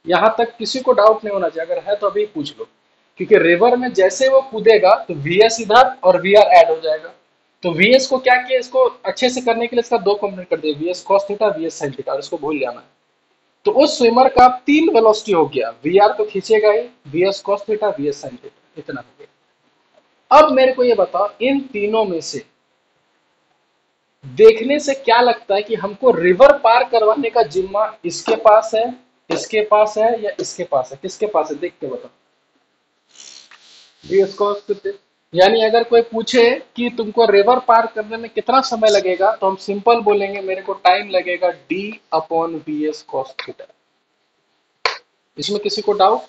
यहां तक किसी को डाउट नहीं होना चाहिए, अगर है तो अभी पूछ लो। क्योंकि रिवर में जैसे वो कूदेगा तो वी एस इधर और वी आर ऐड हो जाएगा, तो वीएस को क्या किया, इसको अच्छे से करने के लिए इसका दो कंपोनेंट कर दिया, VS cos theta VS sine theta, और इसको भूल जाना है। तो उस स्विमर का तीन वेलोसिटी हो गया, वीआर तो खींचेगा ही, VS cos theta VS sine theta, इतना हो गया। अब मेरे को ये बताओ इन तीनों में से देखने से क्या लगता है कि हमको रिवर पार करवाने का जिम्मा इसके पास है, इसके पास है, या इसके पास है? किसके पास है देख के बताओ। वीएस कॉस थीटा, यानी अगर कोई पूछे कि तुमको रिवर पार करने में कितना समय लगेगा, तो हम सिंपल बोलेंगे मेरे को टाइम लगेगा D upon V S cos theta. इसमें किसी को डाउट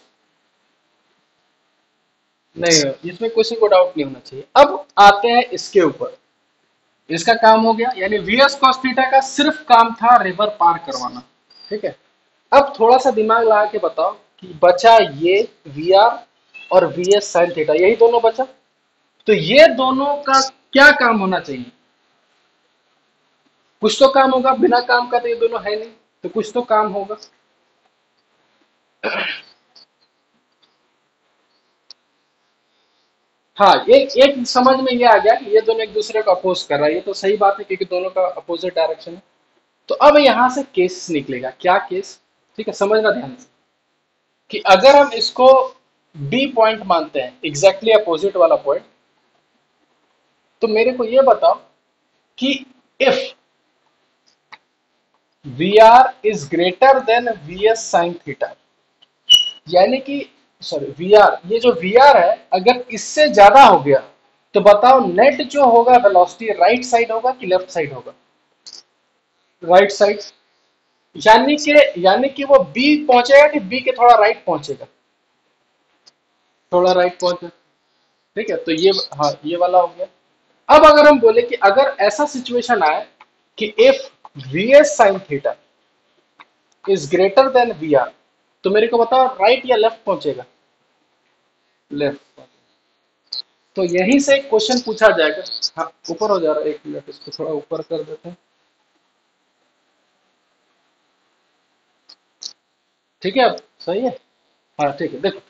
नहीं है, इसमें किसी को डाउट नहीं होना चाहिए। अब आते हैं इसके ऊपर, इसका काम हो गया, यानी वी एस कॉस थीटा का सिर्फ काम था रिवर पार करवाना, ठीक है। अब थोड़ा सा दिमाग लगा के बताओ कि बचा ये वी आर और वी एस साइन थीटा, यही दोनों बचा। तो ये दोनों का क्या काम होना चाहिए? कुछ तो काम होगा, बिना काम का तो ये दोनों है नहीं, तो कुछ तो काम होगा। हाँ, एक एक समझ में ये आ गया कि ये दोनों एक दूसरे को अपोज कर रहा है, ये तो सही बात है क्योंकि दोनों का अपोजिट डायरेक्शन है। तो अब यहां से केस निकलेगा, क्या केस? ठीक है, समझना ध्यान से कि अगर हम इसको बी पॉइंट मानते हैं, एग्जैक्टली अपोजिट वाला पॉइंट, तो मेरे को ये बताओ कि if V R is greater than V S sine theta, यानी कि सॉरी वी आर, ये जो वी आर है अगर इससे ज्यादा हो गया, तो बताओ नेट जो होगा वेलोसिटी राइट साइड होगा कि लेफ्ट साइड होगा? Right side. यानी कि वो बी पहुंचेगा कि बी के थोड़ा राइट पहुंचेगा? थोड़ा राइट पहुंचेगा, ठीक है। तो ये, हाँ ये वाला हो गया। अब अगर हम बोले कि अगर ऐसा सिचुएशन आए कि if V S sine theta is greater than V R, तो मेरे को बताओ राइट या लेफ्ट पहुंचेगा? लेफ्ट। तो यहीं से क्वेश्चन पूछा जाएगा। हाँ ऊपर हो जा रहा है, एक मिनट इसको थोड़ा ऊपर कर देते हैं, ठीक है। अब सही है, हाँ ठीक है। देखो,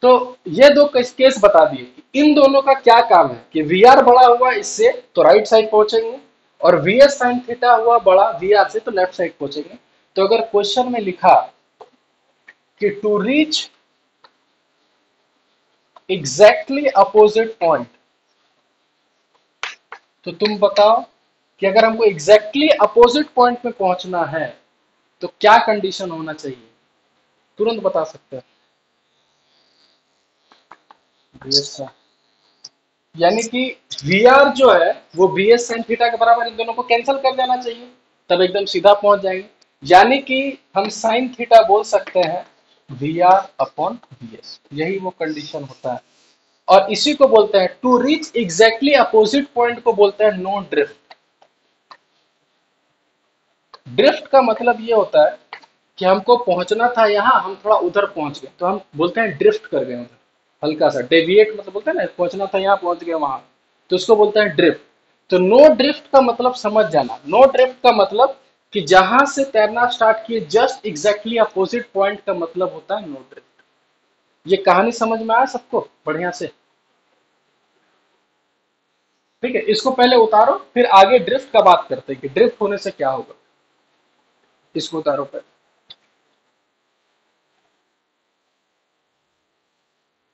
तो ये दो केस बता दिए कि इन दोनों का क्या काम है कि वी आर बड़ा हुआ इससे तो राइट साइड पहुंचेंगे, और वी एस साइन थीटा हुआ बड़ा वी आर से तो लेफ्ट साइड पहुंचेंगे। तो अगर क्वेश्चन में लिखा कि to reach exactly opposite point, तो तुम बताओ कि अगर हमको एग्जैक्टली अपोजिट पॉइंट में पहुंचना है तो क्या कंडीशन होना चाहिए? तुरंत बता सकते हैं। यानी कि वी आर जो है वो वी एस साइन थीटा के बराबर, इन दोनों को कैंसिल कर देना चाहिए, तब एकदम सीधा पहुंच जाएंगे। यानी कि हम साइन थीटा बोल सकते हैं V R upon V S, यही वो कंडीशन होता है। और इसी को बोलते हैं to reach exactly opposite point को बोलते हैं नो ड्रिफ्ट। ड्रिफ्ट का मतलब ये होता है कि हमको पहुंचना था यहाँ, हम थोड़ा उधर पहुंच गए, तो हम बोलते हैं ड्रिफ्ट कर गए उधर, हल्का सा डेविएट, मतलब बोलते हैं ना पहुंचना था यहाँ पहुंच गए वहां, तो उसको बोलते हैं ड्रिफ्ट। तो नो ड्रिफ्ट का मतलब समझ जाना, नो ड्रिफ्ट का मतलब कि जहां से तैरना स्टार्ट किए जस्ट एग्जैक्टली अपोजिट पॉइंट का मतलब होता है नो ड्रिफ्ट। ये कहानी समझ में आया सबको बढ़िया से? ठीक है, इसको पहले उतारो फिर आगे ड्रिफ्ट का बात करते हैं कि ड्रिफ्ट होने से क्या होगा। इसको उतारो पहले।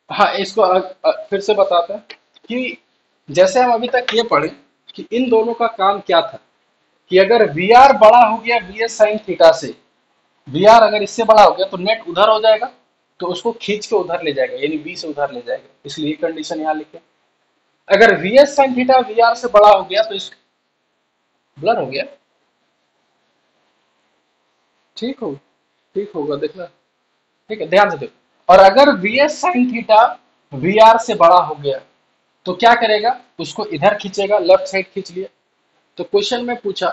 हाँ, इसको फिर से बताते हैं कि जैसे हम अभी तक ये पढ़े कि इन दोनों का काम क्या था, कि अगर वी आर बड़ा हो गया वी एस साइन थीटा से, वी आर अगर इससे बड़ा हो गया तो नेट उधर हो जाएगा, तो उसको खींच के उधर ले जाएगा, यानी बी से उधर ले जाएगा, इसलिए कंडीशन यहाँ लिखे। अगर V S sine theta V R से बड़ा हो गया तो इस, ब्लर हो गया, ठीक हो, ठीक होगा देखना, ठीक है ध्यान से देखो। और अगर V S sine theta V R से बड़ा हो गया तो क्या करेगा, उसको इधर खींचेगा, लेफ्ट साइड खींच लिया। तो क्वेश्चन में पूछा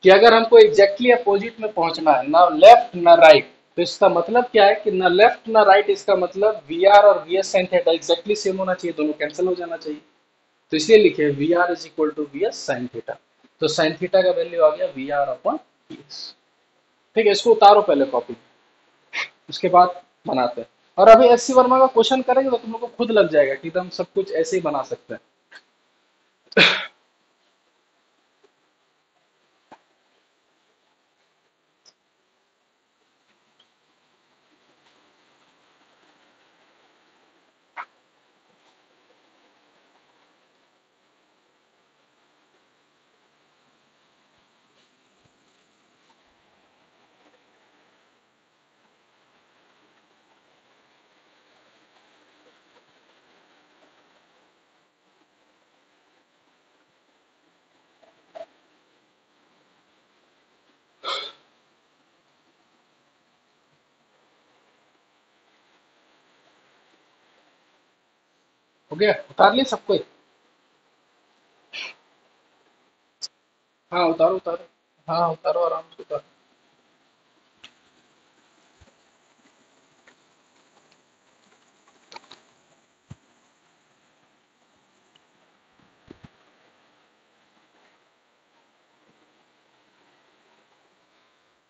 कि अगर हमको एग्जैक्टली अपोजिट में पहुंचना है, ना लेफ्ट ना राइट, तो इसका मतलब क्या है कि ना लेफ्ट ना राइट, इसका मतलब वी आर और V S sine theta exactly same होना चाहिए, दोनों कैंसिल हो जाना चाहिए। तो इसलिए लिखे V R is equal to V S sine theta. तो साइन थीटा का वैल्यू आ गया V R upon V S. ठीक है, इसको उतारो पहले कॉपी, उसके बाद बनाते हैं। और अभी एस सी वर्मा का क्वेश्चन करेंगे तो तुम लोग को खुद लग जाएगा कि एकदम सब कुछ ऐसे ही बना सकते हैं। गया, उतार लिए सबको? हाँ उतारो उतारो। हाँ उतारो, आराम से उतारो।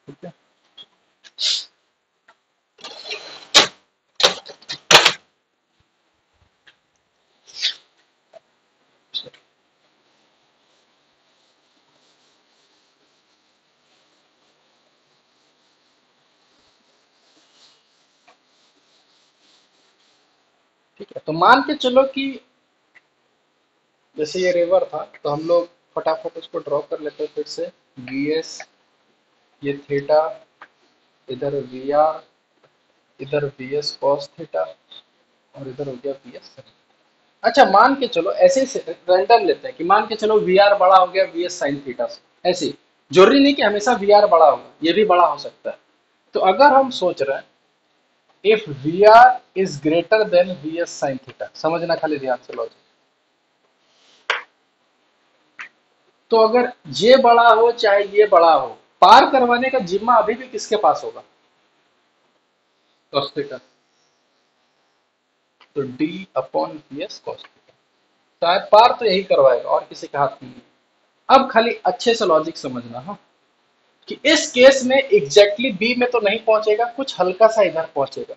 ठीक है। ठीक है, तो मान के चलो कि जैसे ये रिवर था, तो हम लोग फटाफट उसको ड्रॉ कर लेते हैं फिर से। वी एस, ये थीटा, इधर वी आर, इधर वी एस कॉस थीटा, और इधर हो गया वी एस। अच्छा मान के चलो ऐसे ही रैंडम लेते हैं कि मान के चलो वी आर बड़ा हो गया वी एस साइन थीटा से, ऐसे ही। जरूरी नहीं कि हमेशा वी आर बड़ा होगा, ये भी बड़ा हो सकता है। तो अगर हम सोच रहे हैं if V R is greater than V S sine theta, समझना खाली ध्यान से लॉजिक। तो अगर ये बड़ा हो चाहे ये बड़ा हो, पार करवाने का जिम्मा अभी भी किसके पास होगा? cos theta. तो D upon V S cos theta, शायद पार तो यही करवाएगा और किसी का हाथ नहीं है। अब खाली अच्छे से लॉजिक समझना, हाँ, कि इस केस में एग्जैक्टली बी में तो नहीं पहुंचेगा, कुछ हल्का सा इधर पहुंचेगा।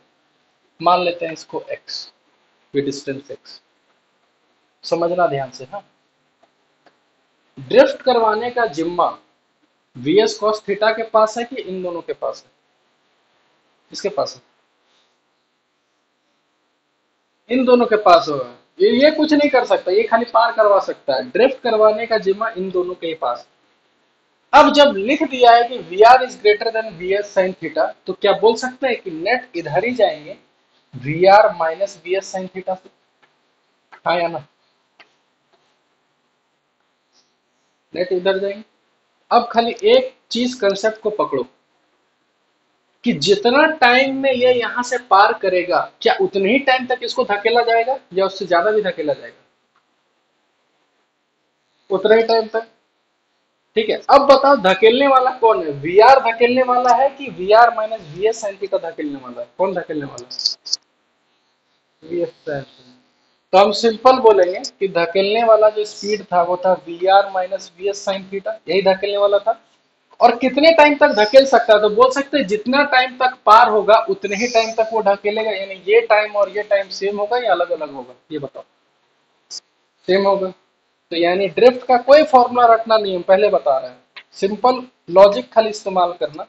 मान लेते हैं इसको एक्स, ये डिस्टेंस एक्स। समझना ध्यान से, हाँ। ड्रिफ्ट करवाने का जिम्मा वी एस कॉस थीटा के पास है कि इन दोनों के पास है? किसके पास है? इन दोनों के पास होगा। ये कुछ नहीं कर सकता, ये खाली पार करवा सकता है। ड्रिफ्ट करवाने का जिम्मा इन दोनों के ही पास है। अब जब लिख दिया है कि V R is greater than V S sine theta, तो क्या बोल सकते हैं कि नेट इधर ही जाएंगे, V R minus V S sine theta से? हाँ या ना? नेट इधर जाएंगे। अब खाली एक चीज कंसेप्ट को पकड़ो कि जितना टाइम में ये यहां से पार करेगा, क्या उतने ही टाइम तक इसको धकेला जाएगा या उससे ज्यादा भी धकेला जाएगा? उतना ही टाइम तक। ठीक है, अब बताओ धकेलने वाला कौन है? वी आर धकेलने वाला है कि V R minus V S sine theta धकेलने वाला है? कौन धकेलने वाला है? V S sine. तो हम सिंपल बोलेंगे कि धकेलने वाला जो स्पीड था वो था V R minus V S sine theta, यही धकेलने वाला था। और कितने टाइम तक धकेल सकता है? तो बोल सकते हैं जितना टाइम तक पार होगा उतने ही टाइम तक वो ढकेलेगा। यानी ये टाइम और ये टाइम सेम होगा या अलग अलग होगा, ये बताओ। सेम होगा। तो यानी ड्रिफ्ट का कोई फॉर्मूला रटना नहीं, हम पहले बता रहे हैं। सिंपल लॉजिक खाली इस्तेमाल करना।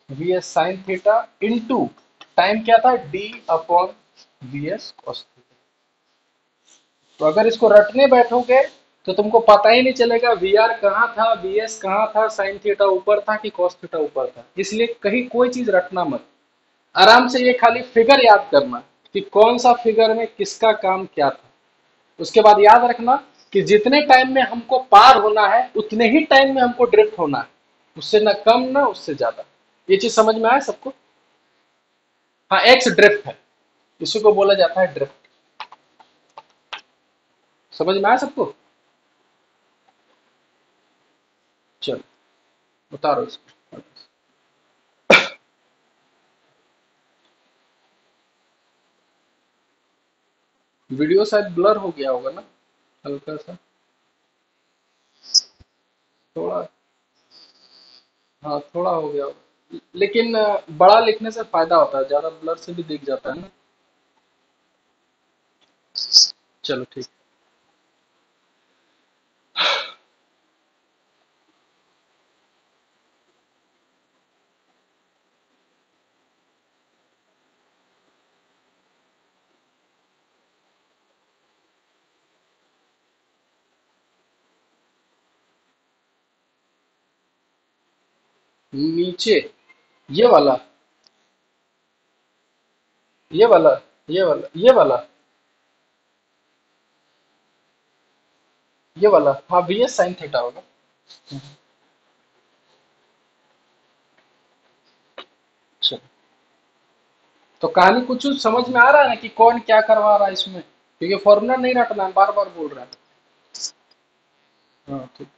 We S sine theta into time क्या था, D upon V S cos theta. तो अगर इसको रटने बैठोगे तो तुमको पता ही नहीं चलेगा वी आर कहाँ था, वी एस कहाँ था, साइन थीटा ऊपर था कि कॉस थीटा ऊपर था। इसलिए कहीं कोई चीज रटना मत। आराम से ये खाली फिगर याद करना कि कौन सा फिगर में किसका काम क्या था। उसके बाद याद रखना कि जितने टाइम में हमको पार होना है उतने ही टाइम में हमको ड्रिफ्ट होना है, उससे ना कम ना उससे ज्यादा। ये चीज समझ में आया सबको? हाँ, एक्स ड्रिफ्ट है, इसी को बोला जाता है ड्रिफ्ट। समझ में आया सबको? चलो उतारो इसको। वीडियो शायद ब्लर हो गया होगा ना, हल्का सा। थोड़ा, हाँ थोड़ा हो गया होगा, लेकिन बड़ा लिखने से फायदा होता है, ज्यादा ब्लर से भी दिख जाता है ना। चलो ठीक। नीचे ये वाला, ये वाला, ये वाला, ये वाला, ये वाला, हाँ वी एस साइन थीटा होगा। चलो, तो कहानी कुछ समझ में आ रहा है ना कि कौन क्या करवा रहा है इसमें? क्योंकि फॉर्मूला नहीं रटना है, बार बार बोल रहा है। हाँ ठीक।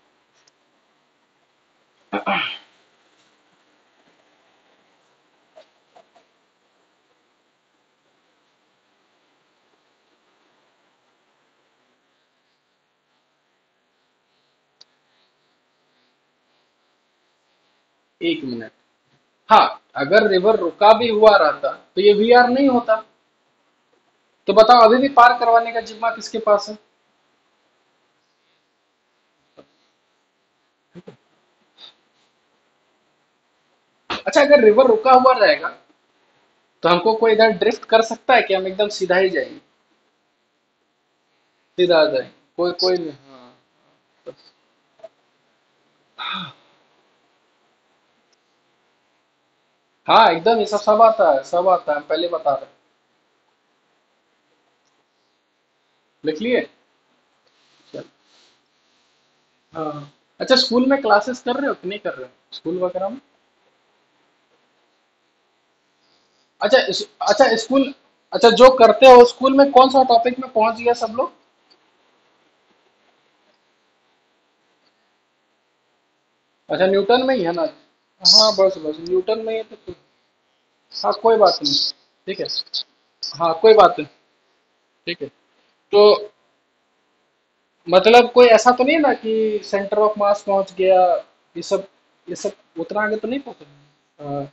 1 मिनट। हाँ, अगर रिवर रुका भी हुआ रहता तो ये वीआर नहीं होता। तो बताओ अभी भी पार करवाने का जिम्मा किसके पास है? अच्छा, अगर रिवर रुका हुआ रहेगा तो हमको कोई इधर ड्रिफ्ट कर सकता है कि हम एकदम सीधा ही जाएंगे? सीधा आ जाएंगे, कोई कोई नहीं। हाँ बस। हाँ एकदम, ये सब आता है, सब आता है, हम पहले बता रहे हैं। लिख लिए? चल। हाँ हाँ। अच्छा, स्कूल में क्लासेस कर रहे हो कि नहीं कर रहे हो, स्कूल वगैरह में? अच्छा अच्छा स्कूल। अच्छा, जो करते हो स्कूल में कौन सा टॉपिक में पहुंच गया सब लोग? अच्छा, न्यूटन में ही है ना? हाँ बस बस, न्यूटन में ही है तो। हाँ कोई बात नहीं। ठीक है। हाँ कोई बात नहीं। ठीक है। तो मतलब कोई ऐसा तो नहीं है ना कि सेंटर ऑफ मास पहुंच गया, ये सब, ये सब उतना आगे तो नहीं पहुंचा? हाँ,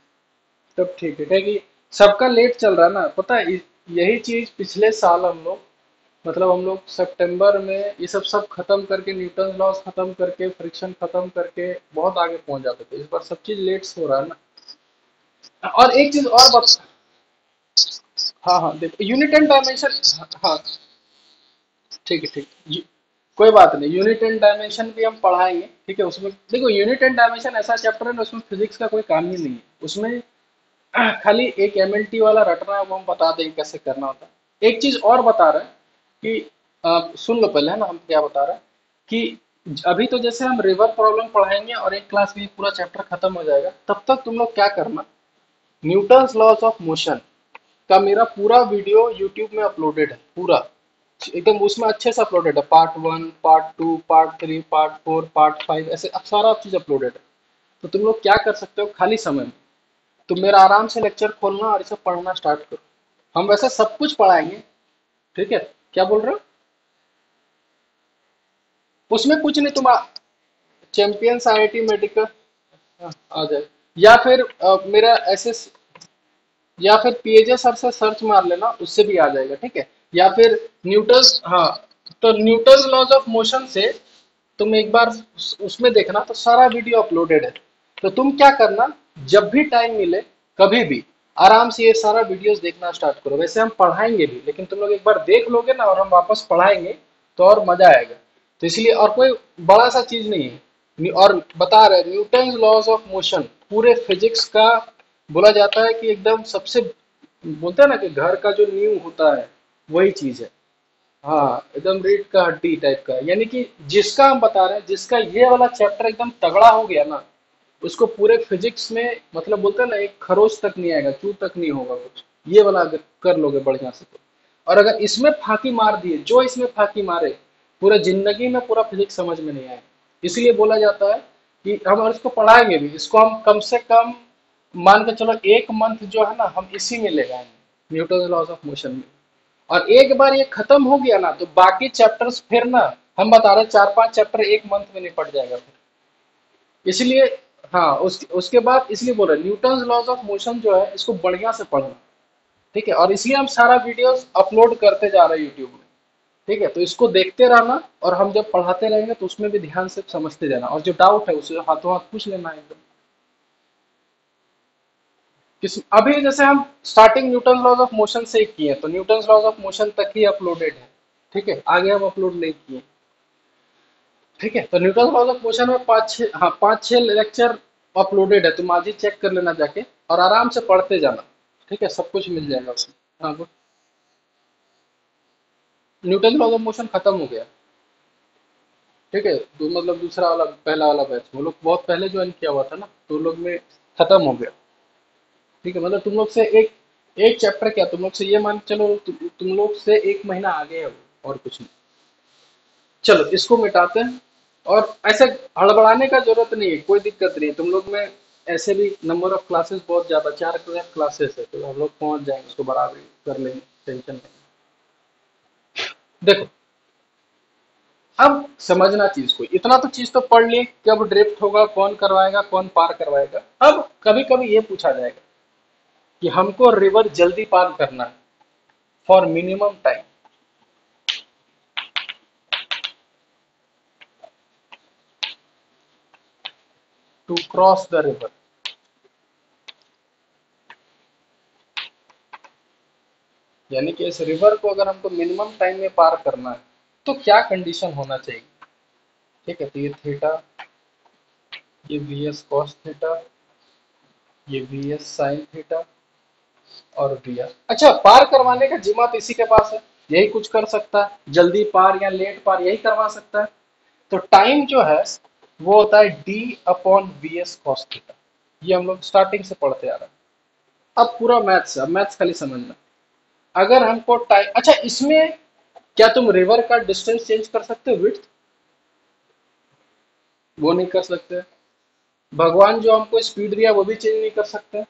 तब ठीक है, क्या कि सबका लेट चल रहा है ना, पता है यही चीज पिछले साल हम लोग, मतलब हम लोग सितंबर में ये सब खत्म करके, न्यूटन लॉस खत्म करके, फ्रिक्शन खत्म करके बहुत आगे पहुंच जाते थे। इस बार सब चीज लेट हो रहा है ना। और एक चीज और हाँ हाँ देखो, यूनिट एंड डायमेंशन। हाँ ठीक है ठीक है। कोई बात नहीं, यूनिट एंड डायमेंशन भी हम पढ़ाएंगे, ठीक है। उसमें देखो, यूनिट एंड डायमेंशन ऐसा चैप्टर है ना, उसमें फिजिक्स का कोई काम ही नहीं है उसमें। खाली एक एमएलटी वाला रटना है, वो हम बता देंगे कैसे करना होता है। एक चीज और बता रहे हैं कि सुन लो पहले, है ना, हम क्या बता रहे हैं कि अभी तो जैसे हम रिवर प्रॉब्लम पढ़ाएंगे और एक क्लास में पूरा चैप्टर खत्म हो जाएगा, तब तक तुम लोग क्या करना, न्यूटन्स लॉज ऑफ मोशन का मेरा पूरा वीडियो यूट्यूब में अपलोडेड है पूरा, एकदम उसमें अच्छे से अपलोडेड है। Part 1, part 2, part 3, part 4, part 5, ऐसे अब सारा चीज अपलोडेड है। तो तुम लोग क्या कर सकते हो खाली समय में, तुम मेरा आराम से लेक्चर खोलना और इसे पढ़ना स्टार्ट करो। हम वैसे सब कुछ पढ़ाएंगे, ठीक है। क्या बोल रहे हो? उसमें कुछ नहीं, तुम चैंपियंस आईआईटी मेडिकल आ जाए, या फिर मेरा ऐसे, या फिर पीएजे सर से सर्च मार लेना, उससे भी आ जाएगा, ठीक है। या फिर न्यूटन, हाँ, तो न्यूटन लॉज ऑफ मोशन से तुम एक बार उसमें देखना, तो सारा वीडियो अपलोडेड है। तो तुम क्या करना, जब भी टाइम मिले, कभी भी आराम से ये सारा वीडियोस देखना स्टार्ट करो। वैसे हम पढ़ाएंगे भी, लेकिन तुम लोग एक बार देख लोगे ना और हम वापस पढ़ाएंगे तो और मजा आएगा। तो इसलिए, और कोई बड़ा सा चीज नहीं है। और बता रहे, न्यूटन लॉज ऑफ मोशन पूरे फिजिक्स का बोला जाता है कि एकदम सबसे, बोलते हैं ना कि घर का जो नींव होता है, वही चीज है। हाँ एकदम रीढ़ का हड्डी टाइप का, यानी कि जिसका हम बता रहे हैं, जिसका ये वाला चैप्टर एकदम तगड़ा हो गया ना, उसको पूरे फिजिक्स में, मतलब बोलते हैं ना, एक खरोच तक नहीं आएगा, चू तक नहीं होगा कुछ, ये वाला अगर कर लोगे बढ़िया से तो। और अगर इसमें फांकी मार दिए, जो इसमें फांकी मारे, पूरे जिंदगी में पूरा फिजिक्स समझ में नहीं आएगा। इसलिए बोला जाता है कि हम, और इसको पढ़ाएंगे भी, इसको हम कम से कम मान के चलो 1 मंथ जो है ना, हम इसी में ले जाएंगे, न्यूटन लॉज ऑफ मोशन में। और एक बार ये खत्म हो गया ना, तो बाकी चैप्टर्स फिर ना, हम बता रहे 4-5 चैप्टर 1 मंथ में निपट जाएगा फिर। इसलिए, हाँ, उसके बाद इसलिए बोल रहे, न्यूटन लॉज ऑफ मोशन जो है, इसको बढ़िया से पढ़ना, ठीक है। और इसलिए हम सारा वीडियोस अपलोड करते जा रहे हैं यूट्यूब में, ठीक है। तो इसको देखते रहना, और हम जब पढ़ाते रहेंगे तो उसमें भी ध्यान से समझते जाना, और जो डाउट है उसे हाथों हाथ पूछ लेना एकदम। किस अभी जैसे हम starting Newton laws of motion से ही किए, तो न्यूटन लॉज ऑफ मोशन तक ही अपलोडेड है, ठीक है, आगे हम अपलोड नहीं किए। ठीक है, तो न्यूटन लॉज ऑफ मोशन में 5-6, हाँ 5-6 लेक्चर अपलोडेड है, तुम आज ही चेक कर लेना जाके, और आराम से पढ़ते जाना, ठीक है, सब कुछ मिल जाएगा उसमें। हाँ वो न्यूटन लॉज ऑफ मोशन खत्म हो गया, ठीक है। तो मतलब दूसरा वाला, पहला वाला बैच वो लोग बहुत पहले ज्वाइन किया हुआ था ना, तो उन लोग में खत्म हो गया, ठीक है। मतलब तुम लोग से एक एक चैप्टर क्या, तुम लोग से ये मान के चलो तुम लोग से 1 महीना आगे है वो, और कुछ नहीं। चलो इसको मिटाते हैं। और ऐसे हड़बड़ाने का जरूरत नहीं है, कोई दिक्कत नहीं है तुम लोग में। ऐसे भी नंबर ऑफ क्लासेस बहुत ज्यादा, 4 क्लासेस है, तो हम लोग पहुंच जाएंगे, उसको बराबर कर लेंगे, टेंशन नहीं। देखो, अब समझना चीज को, इतना तो चीज तो पढ़ लिए, कब ड्रिफ्ट होगा, कौन करवाएगा, कौन पार करवाएगा। अब कभी कभी ये पूछा जाएगा कि हमको रिवर जल्दी पार करना है for minimum time, to cross the river. यानी कि इस रिवर को अगर हमको मिनिमम टाइम में पार करना है तो क्या कंडीशन होना चाहिए। ठीक है, तो ये थीटा, ये वी एस कॉस थीटा, ये वी एस साइन थीटा, और वी आर। अच्छा, पार करवाने का जिम्मा तो इसी के पास है, यही कुछ कर सकता है, जल्दी पार या लेट पार यही करवा सकता है। तो टाइम जो है वो होता है D upon V S cos theta. ये हम लोग स्टार्टिंग से पढ़ते आ रहे हैं। अब पूरा मैथ्स, अब मैथ्स खाली समझना। अगर हमको टाइम, अच्छा इसमें क्या तुम रिवर का डिस्टेंस चेंज कर सकते हो, विड्थ? वो नहीं कर सकते। भगवान जो हमको स्पीड दिया वो भी चेंज नहीं कर सकते।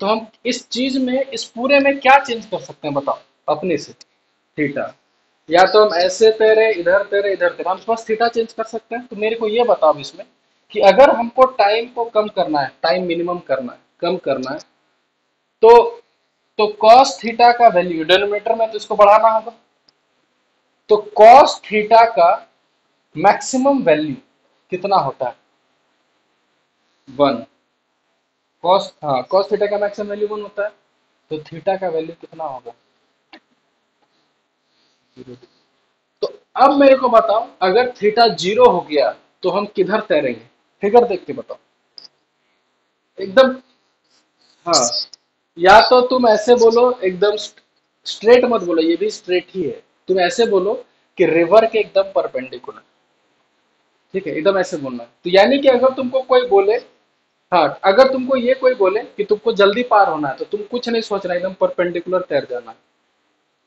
तो हम इस चीज में, इस पूरे में क्या चेंज कर सकते हैं बताओ अपने से। थीटा। या तो हम ऐसे तैरे, इधर तैरे, इधर तैरे, हम बस थीटा चेंज कर सकते हैं। तो मेरे को ये बताओ इसमें कि अगर हमको टाइम को कम करना है, टाइम मिनिमम करना है, कम करना है, तो कॉस थीटा का वैल्यू डिनोमिनेटर में तो इसको बढ़ाना होगा। तो कॉस थीटा का मैक्सिमम वैल्यू कितना होता है? 1। कॉस, हाँ, कॉस थीटा का मैक्सिमम वैल्यू 1 होता है। तो थीटा का वैल्यू कितना होगा? 0। तो अब मेरे को बताओ, अगर थीटा 0 हो गया तो हम किधर तैरेंगे? फिगर देख के बताओ एकदम। हाँ, या तो तुम ऐसे बोलो एकदम स्ट्रेट मत बोलो, ये भी स्ट्रेट ही है। तुम ऐसे बोलो कि रिवर के एकदम परपेंडिकुलर। ठीक है, एकदम ऐसे बोलना। तो यानी कि अगर तुमको कोई बोले, हाँ, अगर तुमको ये कोई बोले कि तुमको जल्दी पार होना है तो तुम कुछ नहीं सोचना, एकदम परपेंडिकुलर तैर जाना है।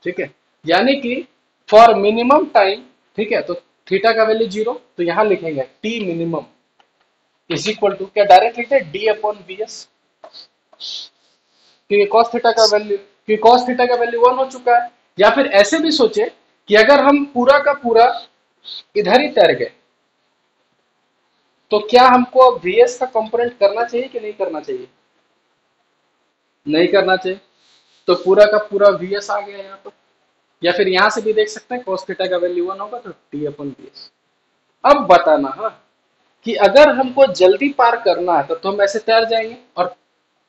ठीक है, यानी कि फॉर मिनिमम टाइम, ठीक है, तो थीटा का वैल्यू 0, तो यहां लिखेंगे T minimum is equal to, क्या डायरेक्ट लिखते हैं, डी अपॉन बी एस। क्योंकि cos थीटा का वैल्यू, क्योंकि cos थीटा का वैल्यू 1 हो चुका है। या फिर ऐसे भी सोचे कि अगर हम पूरा का पूरा इधर ही तैर गए तो क्या हमको वीएस का कंपोनेंट करना चाहिए कि नहीं करना चाहिए? नहीं करना चाहिए। तो पूरा का पूरा वीएस आ गया यहाँ पर। या फिर यहां से भी देख सकते हैं cos थीटा का वैल्यू 1 होगा तो टी अपन वीएस। अब बताना, हाँ, कि अगर हमको जल्दी पार करना है तो हम ऐसे तैर जाएंगे और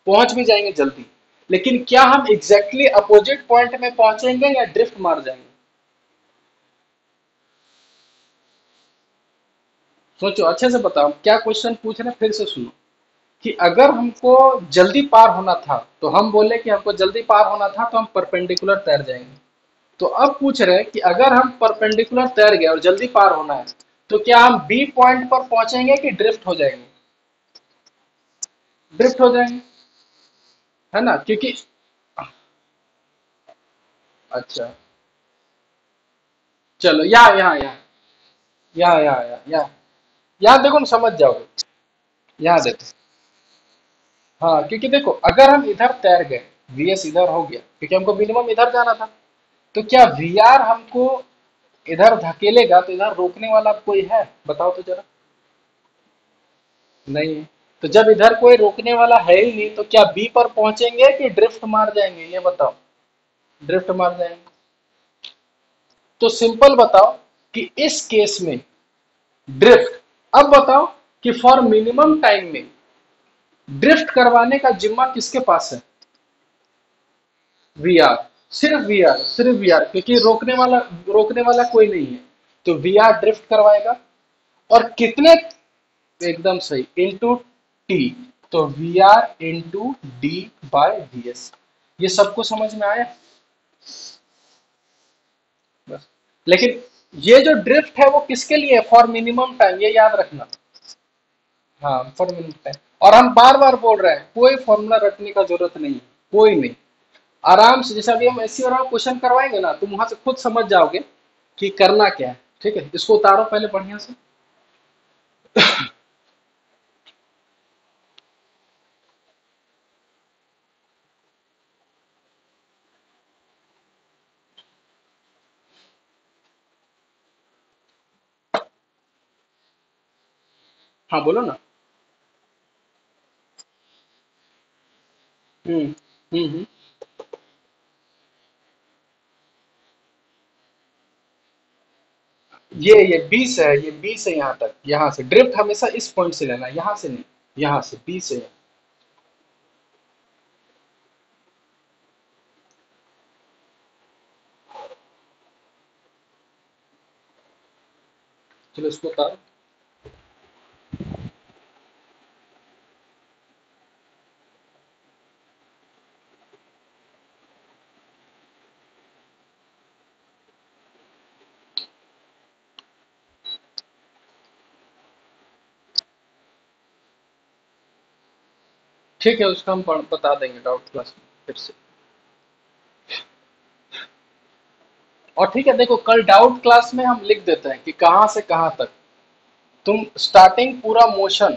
पहुंच भी जाएंगे जल्दी। लेकिन क्या हम एग्जैक्टली अपोजिट पॉइंट में पहुंचेंगे या ड्रिफ्ट मार जाएंगे? सोचो, अच्छे से बताओ क्या क्वेश्चन पूछ रहे हैं, फिर से सुनो। कि अगर हमको जल्दी पार होना था तो हम बोले कि हमको जल्दी पार होना था तो हम परपेंडिकुलर तैर जाएंगे। तो अब पूछ रहे हैं कि अगर हम परपेंडिकुलर तैर गए और जल्दी पार होना है तो क्या हम बी पॉइंट पर पहुंचेंगे कि ड्रिफ्ट हो जाएंगे? ड्रिफ्ट हो जाएंगे, है ना, क्योंकि, अच्छा, चलो यहाँ देखो ना, समझ जाओगे। यहाँ देखो, हाँ, क्योंकि देखो अगर हम इधर तैर गए, वीएस इधर हो गया क्योंकि हमको मिनिमम इधर जाना था। तो क्या वीआर हमको इधर धकेलेगा तो इधर रोकने वाला कोई है, बताओ तो जरा। नहीं है। तो जब इधर कोई रोकने वाला है ही नहीं तो क्या बी पर पहुंचेंगे कि ड्रिफ्ट मार जाएंगे, ये बताओ। ड्रिफ्ट मार जाएंगे। तो सिंपल बताओ कि इस केस में ड्रिफ्ट। अब बताओ कि फॉर मिनिमम टाइम में ड्रिफ्ट करवाने का जिम्मा किसके पास है? वीआर। सिर्फ वीआर, सिर्फ वीआर, क्योंकि रोकने वाला कोई नहीं है। तो वीआर ड्रिफ्ट करवाएगा। और कितने, एकदम सही, इंटू टी। तो V R into D by V S. ये सबको समझ में आया? बस। लेकिन ये जो ड्रिफ्ट है वो किसके लिए, फॉर मिनिमम टाइम, ये याद रखना। हाँ, फॉर मिनिमम टाइम। और हम बार बार बोल रहे हैं कोई फॉर्मूला रखने का जरूरत नहीं है, कोई नहीं। आराम से, जैसे अभी हम एससी और क्वेश्चन करवाएंगे ना, तुम वहां से खुद समझ जाओगे कि करना क्या है। ठीक है, इसको उतारो पहले बढ़िया से। हाँ बोलो ना। हम्म हम्म। ये 20 है, ये 20 है यहाँ तक, यहाँ से ड्रिफ्ट हमेशा इस पॉइंट से लेना, यहाँ से नहीं, यहाँ से 20 है। चलो इसको उतारो। ठीक है, उसका हम बता देंगे डाउट क्लास में फिर से। और ठीक है, देखो कल डाउट क्लास में हम लिख देते हैं कि कहाँ से कहाँ तक तुम स्टार्टिंग पूरा मोशन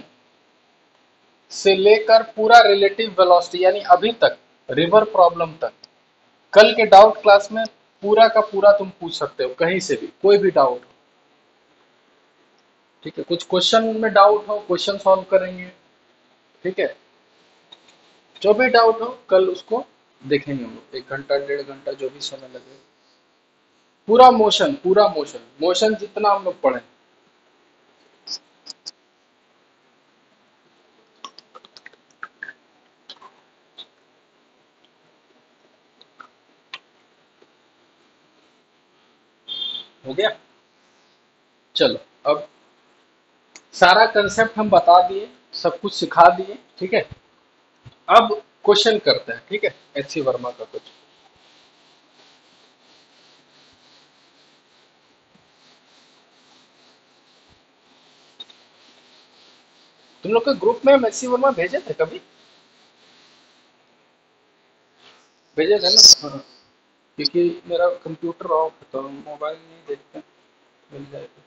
से लेकर पूरा रिलेटिव वेलोसिटी यानी अभी तक रिवर प्रॉब्लम तक, कल के डाउट क्लास में पूरा का पूरा तुम पूछ सकते हो, कहीं से भी कोई भी डाउट। ठीक है, कुछ क्वेश्चन में डाउट हो, क्वेश्चन सॉल्व करेंगे। ठीक है, जो भी डाउट हो कल उसको देखेंगे हम लोग, 1 घंटा 1.5 घंटा जो भी समय लगे। पूरा मोशन, पूरा मोशन, मोशन जितना हम लोग पढ़े। हो गया। चलो, अब सारा कंसेप्ट हम बता दिए, सब कुछ सिखा दिए। ठीक है, अब क्वेश्चन करते हैं। ठीक है, एच सी वर्मा का कुछ। तुम लोग के ग्रुप में हम एच सी वर्मा भेजे थे कभी? भेजे थे ना? हाँ, क्योंकि मेरा कंप्यूटर ऑफ है तो मोबाइल नहीं देखते। मिल जाएगा।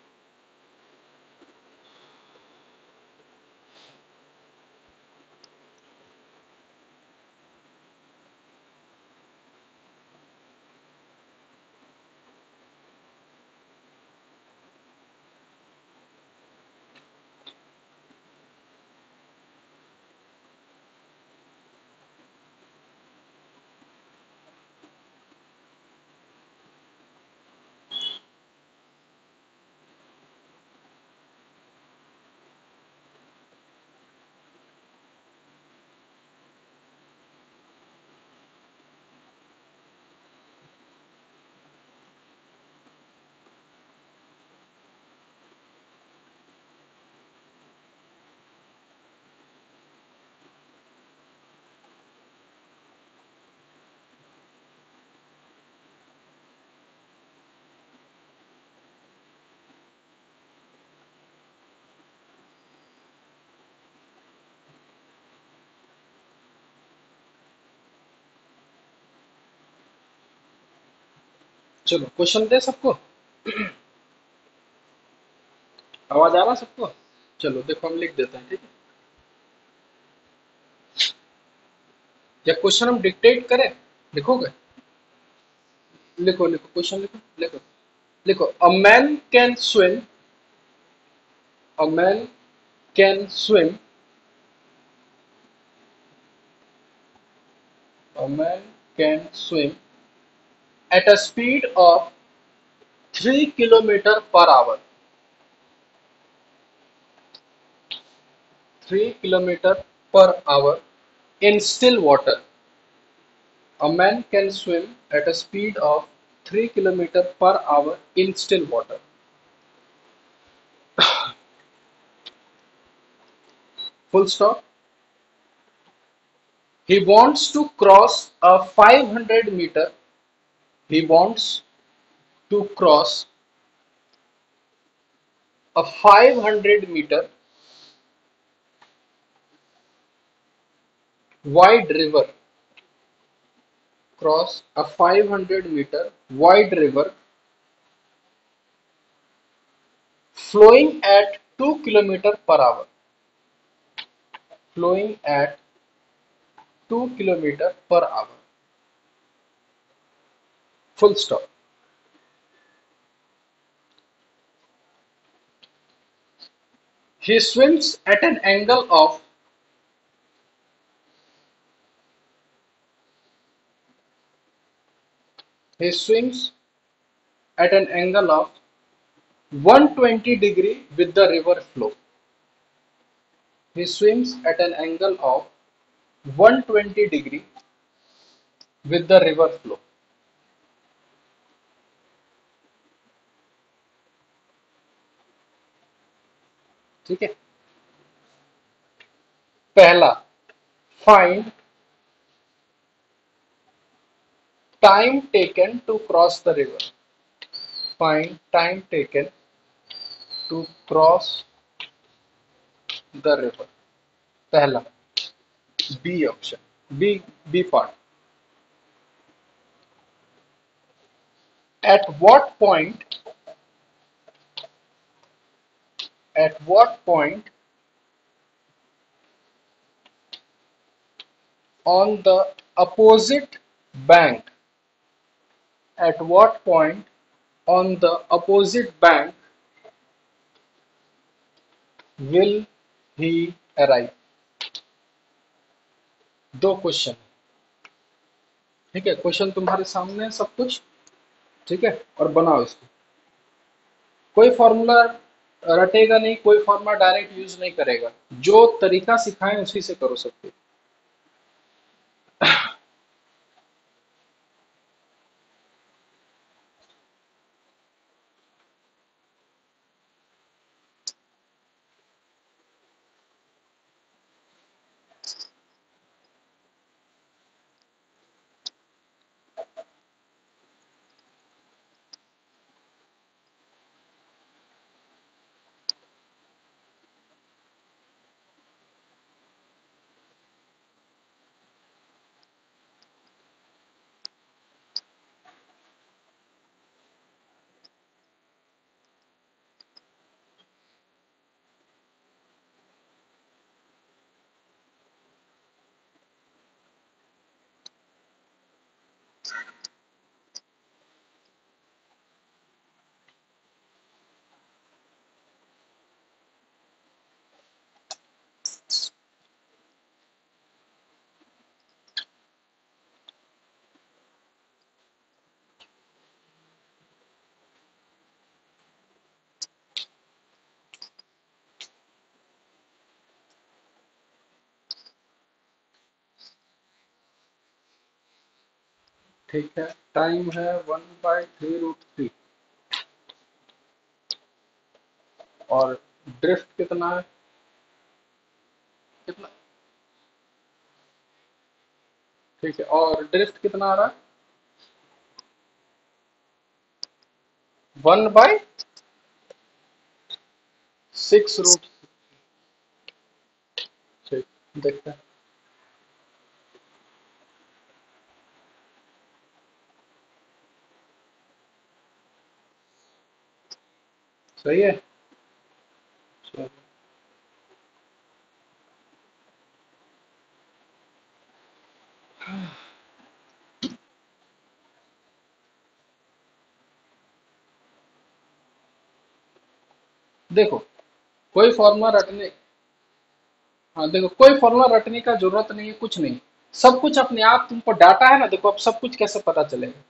चलो क्वेश्चन दे सबको, आवाज आ रहा सबको? चलो देखो हम लिख देते हैं। ठीक है, या क्वेश्चन हम डिक्टेट करें? लिखोगे? लिखो लिखो, क्वेश्चन लिखो, लिखो। लिखो, a man can swim, a man can swim, a man can swim at a speed of 3 kilometer per hour, 3 kilometer per hour in still water. A man can swim at a speed of 3 kilometer per hour in still water. Full stop. He wants to cross a 500 meter. He wants to cross a 500 meter wide river. cross a 500-meter wide river flowing at 2 kilometers per hour. Flowing at 2 kilometers per hour. Full stop. He swims at an angle of he swims at an angle of 120 degree with the river flow. He swims at an angle of 120 degree with the river flow. ठीक है। पहला, find time taken to cross the river. Find time taken to cross the river. पहला, B option, B part. At what point on the opposite bank at what point on the opposite bank will he arrive? दो क्वेश्चन, ठीक है। क्वेश्चन तुम्हारे सामने है सब कुछ, ठीक है, और बनाओ इसको। कोई फॉर्मूला रटेगा नहीं, कोई फॉर्मूला डायरेक्ट यूज नहीं करेगा, जो तरीका सिखाएं उसी से करो सब कुछ। ठीक है, टाइम है 1/3√3 और ड्रिफ्ट कितना है, कितना, ठीक है, और ड्रिफ्ट कितना आ रहा है 1/6√, ठीक, देखते हैं। सही है, चलो। देखो कोई फॉर्मूला रटने, हाँ देखो कोई फॉर्मूला रटने का जरूरत नहीं है, कुछ नहीं, सब कुछ अपने आप तुमको डाटा है ना। देखो अब सब कुछ कैसे पता चलेगा,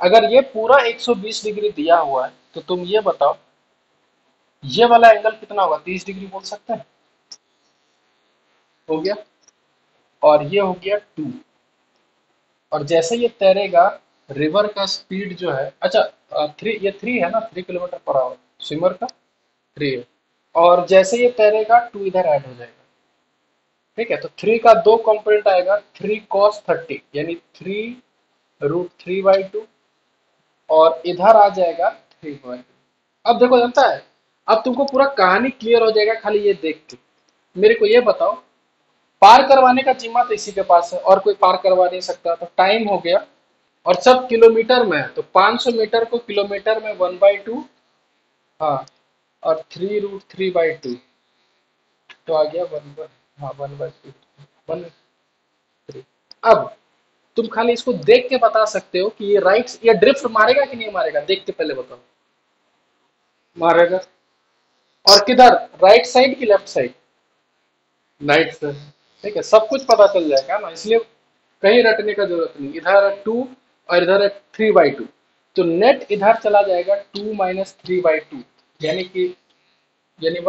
अगर ये पूरा 120 डिग्री दिया हुआ है तो तुम ये बताओ ये वाला एंगल कितना होगा, 30 डिग्री बोल सकते हैं, हो गया। और ये हो गया 2, और जैसे ये तैरेगा रिवर का स्पीड जो है, अच्छा 3, ये 3 है ना, 3 किलोमीटर पर आवर स्विमर का 3 है, और जैसे ये तैरेगा 2 इधर ऐड हो जाएगा, ठीक है। तो 3 का 2 कंपोनेंट आएगा, 3 cos 30 यानी 3√3/2, और इधर आ जाएगा 3/2। अब देखो जानता है, अब तुमको पूरा कहानी क्लियर हो जाएगा खाली ये देख के। मेरे को ये बताओ, पार करवाने का जिम्मा तो इसी के पास है और कोई पार करवा नहीं सकता, तो टाइम हो गया और सब किलोमीटर में है, तो 500 मीटर को किलोमीटर में 1/2। हाँ, और 3√3/2, तो आ गया 1/, हाँ 1/2, 1/3। अब तुम खाली इसको देख के बता सकते हो कि ये राइट या ड्रिफ्ट मारेगा कि नहीं मारेगा, देख के पहले बताओ। मारेगा। और किधर, राइट साइड की लेफ्ट साइड? राइट से। ठीक है, सब कुछ पता चल जाएगा ना, इसलिए कहीं रटने का जरूरत नहीं। इधर है 2 और इधर है 3/2, तो नेट इधर चला जाएगा 2 - 3/2, यानी कि, यानी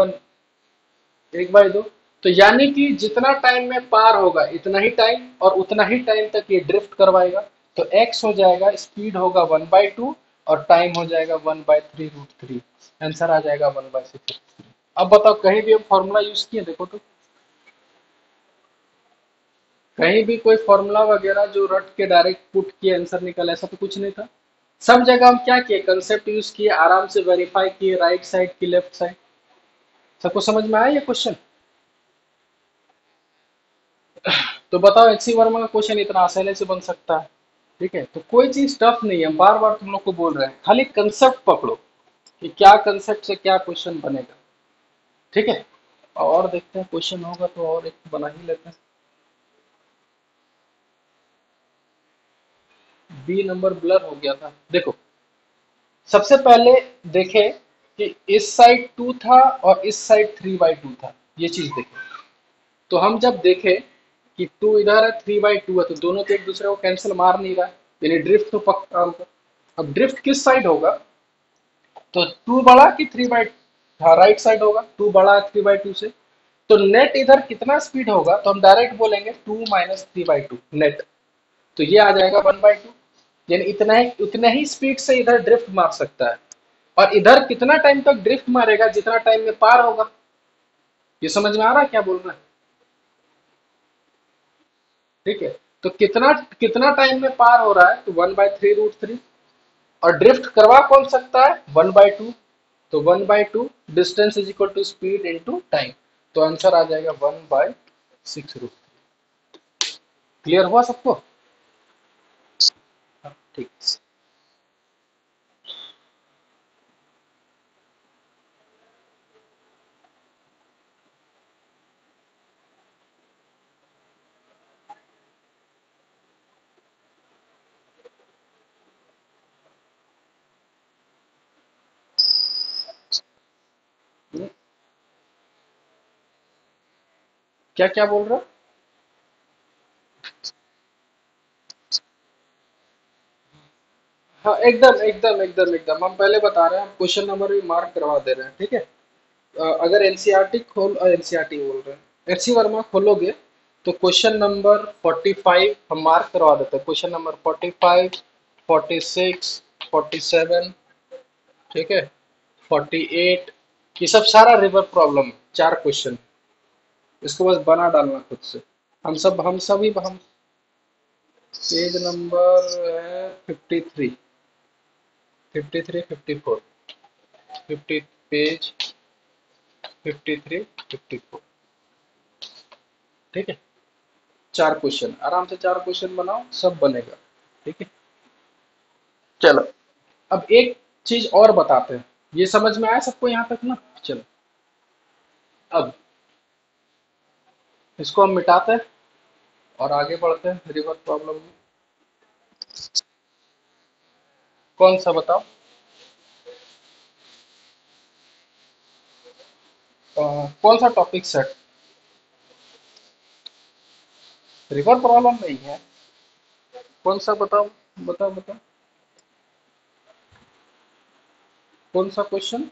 1/2। तो यानी कि जितना टाइम में पार होगा इतना ही टाइम, और उतना ही टाइम तक ये ड्रिफ्ट करवाएगा। तो एक्स हो जाएगा, स्पीड होगा 1/2, और टाइम हो जाएगा 1/3√3। आंसर आ जाएगा 1/6। अब बताओ, कहीं भी हम फॉर्मूला यूज किए देखो तो, कहीं भी कोई फॉर्मूला वगैरह जो रट के डायरेक्ट पुट किए आंसर निकल, ऐसा तो कुछ नहीं था। सब जगह हम क्या किए, कंसेप्ट यूज किए, आराम से वेरीफाई किए, राइट साइड की लेफ्ट साइड। सबको समझ में आया ये क्वेश्चन? तो बताओ, एचसी वर्मा का क्वेश्चन इतना आसानी से बन सकता है? ठीक है, तो कोई चीज टफ नहीं है, हम बार बार तुम लोग को बोल रहे हैं, खाली कंसेप्ट पकड़ो कि क्या कंसेप्ट से क्या क्वेश्चन बनेगा। ठीक है, और देखते हैं, क्वेश्चन होगा तो और एक बना ही लेते हैं। बी नंबर ब्लर हो गया था, देखो। सबसे पहले देखें कि इस साइड 2 था और इस साइड 3/2 था, ये चीज देखें। तो हम जब देखें कि 2 इधर है, 3/2 है, तो दोनों तो एक दूसरे को कैंसिल मार नहीं रहा है, यानी ड्रिफ्ट तो पक्का होगा। अब ड्रिफ्ट किस साइड होगा, तो 2 बड़ा कि 3/, हाँ राइट साइड होगा, 2 बड़ा है 3/2 से। तो नेट इधर कितना स्पीड होगा, तो हम डायरेक्ट बोलेंगे 2 - 3/2 नेट। तो ये आ जाएगा 1/2, यानी इतना ही, उतना ही स्पीड से इधर ड्रिफ्ट मार सकता है। और इधर कितना टाइम तक ड्रिफ्ट मारेगा, जितना टाइम में पार होगा। ये समझ में आ रहा है क्या बोल रहा है? ठीक है, तो कितना कितना टाइम में पार हो रहा है, तो 1/3√3। और ड्रिफ्ट करवा कौन सकता है, 1/2। तो 1/2 distance is equal to speed into time. तो आंसर आ जाएगा 1/6√3। क्लियर हुआ सबको? हाँ, ठीक। क्या क्या बोल रहा? हाँ, एकदम एकदम एकदम एकदम, हम पहले बता रहे हैं, हम क्वेश्चन नंबर भी मार्क करवा दे रहे हैं, ठीक है। अगर एनसीईआरटी खोल, एनसीईआरटी बोल रहे हैं, एचसी वर्मा खोलोगे, तो क्वेश्चन नंबर 45 हम मार्क करवा देते हैं। क्वेश्चन नंबर 45, 46, 47, ठीक है, 48, ये सब सारा रिवर प्रॉब्लम, 4 क्वेश्चन। इसको बस बना डालना खुद से। हम सभी हम, पेज नंबर है 53, 53, 54, 50 पेज, 53, 54। ठीक है, 4 क्वेश्चन, आराम से 4 क्वेश्चन बनाओ, सब बनेगा। ठीक है, चलो। अब एक चीज और बताते हैं, ये समझ में आया सबको यहाँ तक ना? चलो, अब इसको हम मिटाते हैं और आगे बढ़ते हैं रिवर प्रॉब्लम में। कौन सा बताओ? कौन सा टॉपिक सेट? रिवर प्रॉब्लम नहीं है, कौन सा बताओ, बताओ बताओ, कौन सा क्वेश्चन?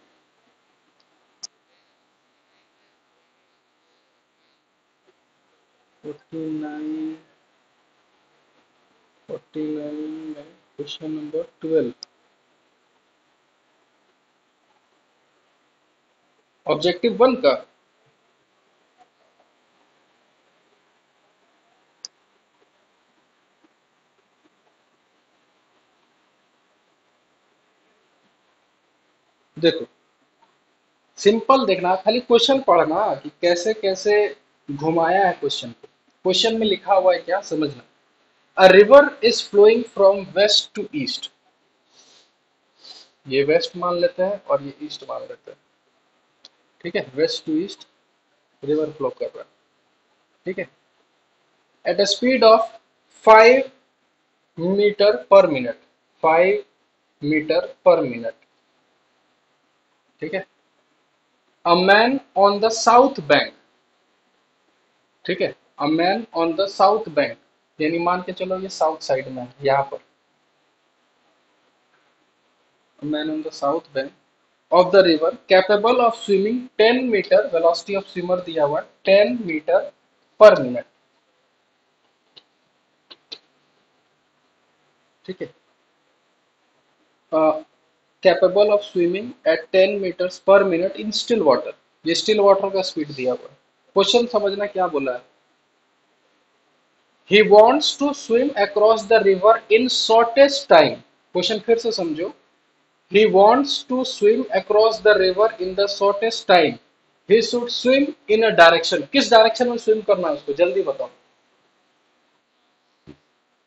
49, 49 में क्वेश्चन नंबर 12, ऑब्जेक्टिव 1 का। देखो, सिंपल देखना, खाली क्वेश्चन पढ़ना कि कैसे कैसे घुमाया है क्वेश्चन को, क्वेश्चन में लिखा हुआ है क्या, समझना। A river is flowing from west to east, ये वेस्ट मान लेते हैं और ये ईस्ट मान लेते हैं, ठीक है, west to east river flow कर रहा है, ठीक है, at a speed of 5 metre per minute, 5 metre per minute, ठीक है। A man on the south bank, ठीक है, a man on the south bank, यानी मान के चलो ये साउथ साइड में है यहाँ पर, a man on the south bank of the river capable of swimming 10 metre, velocity of swimmer दिया हुआ 10 मीटर पर मिनट, ठीक है, capable of swimming at 10 metres per minute in still water, ये स्टिल वाटर का स्पीड दिया हुआ है। क्वेश्चन समझना क्या बोला है, he wants to swim across the river in shortest time, question फिर से समझो, he wants to swim across the river in the shortest time, he should swim in a direction, किस डायरेक्शन में स्विम करना है उसको जल्दी बताओ,